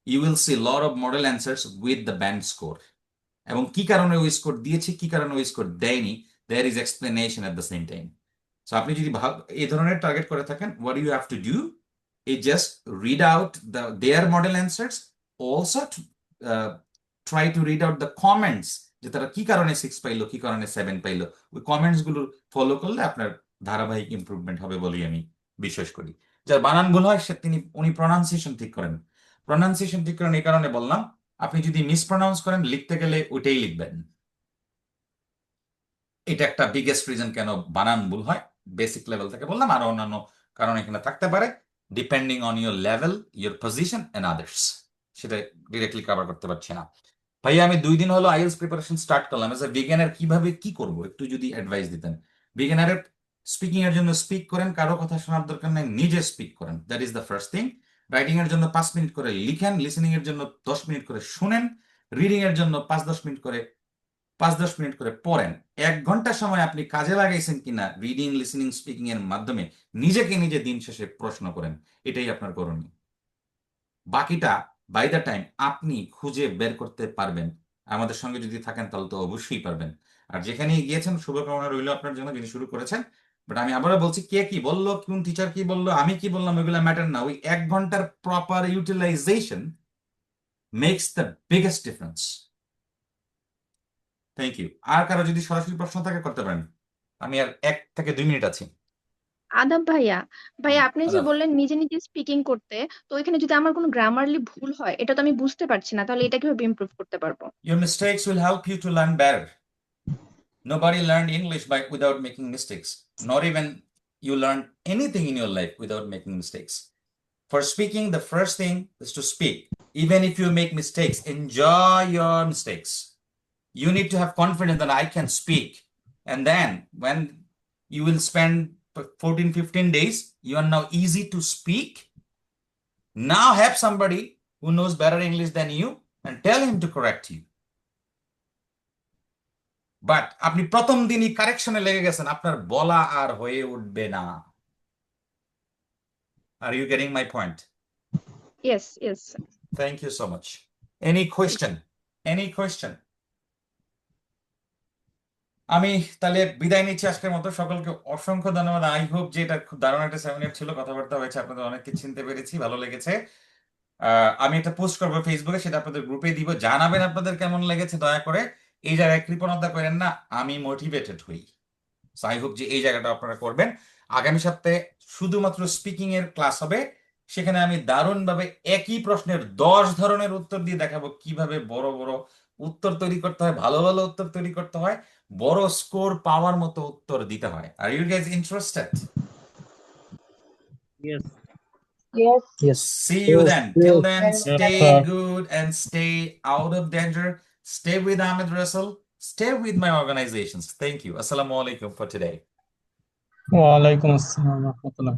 you will see a lot of model answers with the band score, এবং কি কারণে ওই score দিয়েছে, কি কারণে ওই স্কোর দেয়নি, there is explanation at the same time. So আপনি যদি এই ধরনের টার্গেট করে থাকেন, what you have to do is just read out their model answers, also try to read out the comments, যে তারা কি কারণে 6 পাইলো, কি কারণে 7 পাইলো। ওই কমেন্টস গুলো ফলো করলে আপনার ধারাবাহিক ইমপ্রুভমেন্ট হবে বলেই আমি বিশ্বাস করি। যার বানান ভুল হয় উনি প্রনাউন্সিয়েশন ঠিক করেন। প্রনাউন্সিয়েশন ঠিক করেন এই কারণে বললাম, আপনি যদি মিসপ্রনাউন্স করেন লিখতে গেলে ওইটাই লিখবেন। এটা একটা বিগেস্ট রিজন কেন বানান ভুল হয়, বেসিক লেভেল থেকে বললাম, আর অন্যান্য কারণ এখানে থাকতে পারে, depending on your level, your position and others. সেটা ডিরেক্টলি কভার করতে পারছি না। ভাইয়া আমি 2 দিন হলো আইএলটিএস প্রিপারেশন স্টার্ট করলাম, এজ এ বিগিনার কিভাবে কি করব একটু যদি অ্যাডভাইস দিতেন। বিগিনারের স্পিকিং এর জন্য স্পিক করেন, কারো কথা শোনার দরকার নাই, নিজে স্পিক করেন, that is the first thing. Writing এর জন্য 5 মিনিট করে লিখেন, লিসেনিং এর জন্য 10 মিনিট করে শুনেন, রিডিং এর জন্য 5-10 মিনিট করে পড়েন। 1 ঘন্টা সময় আপনি কাজে লাগাইছেন কিনা রিডিং, লিসেনিং, স্পিকিং এর মাধ্যমে নিজেকে নিজে দিন শেষে প্রশ্ন করেন, এটাই আপনার করণীয়। বাকিটা বাই দ্য টাইম আপনি খুঁজে বের করতে পারবেন। আমাদের সঙ্গে যদি থাকেন তাহলে তো অবশ্যই পারবেন। আর যেখানে গিয়েছেন শুভকামনা রইল আপনার জন্য, যিনি শুরু করেছেন। বাট আমি আবারও বলছি, কে কি বললো, কোন টিচার কি বললো, আমি কি বললাম, ওইগুলো ম্যাটার না। ওই 1 ঘন্টার proper utilisation makes the biggest difference. Thank you. আর কারো যদি সরাসরি প্রশ্ন থাকে করতে পারেন, আমি আর 1 থেকে 2 মিনিট আছি। আদাব ভাইয়া। ভাইয়া আপনি যে আদাব। বললেন নিজে নিজে স্পিকিং করতে, তো এখানে যদি আমার কোনো গ্রামারলি ভুল হয় এটা তো আমি বুঝতে পারছি না, তাহলে এটা কিভাবে ইমপ্রুভ করতে পারবো? Your mistakes will help you to learn better. Nobody learned English without making mistakes. Not even you learn anything in your life without making mistakes. For speaking, the first thing is to speak. Even if you make mistakes, enjoy your mistakes. You need to have confidence that I can speak. And then when you will spend 14-15 days, you are now easy to speak. Now have somebody who knows better English than you and tell him to correct you. But আপনি প্রথম দিনই কারেকশনে লেগে গেছেন, আপনার বলা আর হয়ে উঠবে না। Are you getting my point? Yes yes. Thank you so much. Any question? আমি তাহলে বিদায় নিচ্ছি আজকের মতো। সকলকে অসংখ্য ধন্যবাদ। আই হোপ যে এটা খুব দারুণ একটা সেমিনার ছিল, কথাবার্তা হয়েছে, আপনাদের অনেককে চিনতে পেরেছি, ভালো লেগেছে। আমি একটা পোস্ট করবো ফেসবুকে, সেটা আপনাদের গ্রুপে দিব, জানাবেন আপনাদের কেমন লেগেছে দয়া করে। এই জায়গায় কৃপণতা করেন না, আমি মোটিভেটেড হই। আই হোপ যে এই জায়গাটা আপনারা করবেন। আগামী সপ্তাহে শুধুমাত্র স্পিকিং এর ক্লাস হবে, সেখানে আমি দারুণভাবে একই প্রশ্নের 10 ধরনের উত্তর দিয়ে দেখাবো কিভাবে বড় বড় উত্তর তৈরি করতে হয়, ভালো ভালো উত্তর তৈরি করতে হয়, বড় স্কোর পাওয়ার মতো উত্তর দিতে হয়। Are you guys interested? Yes. Yes. See you then. Till then, stay good and stay out of danger. Stay with Ahmed Russell. Stay with my organizations. Thank you. Assalamu alaikum for today. Wa alaikum assalam wa rahmatullah.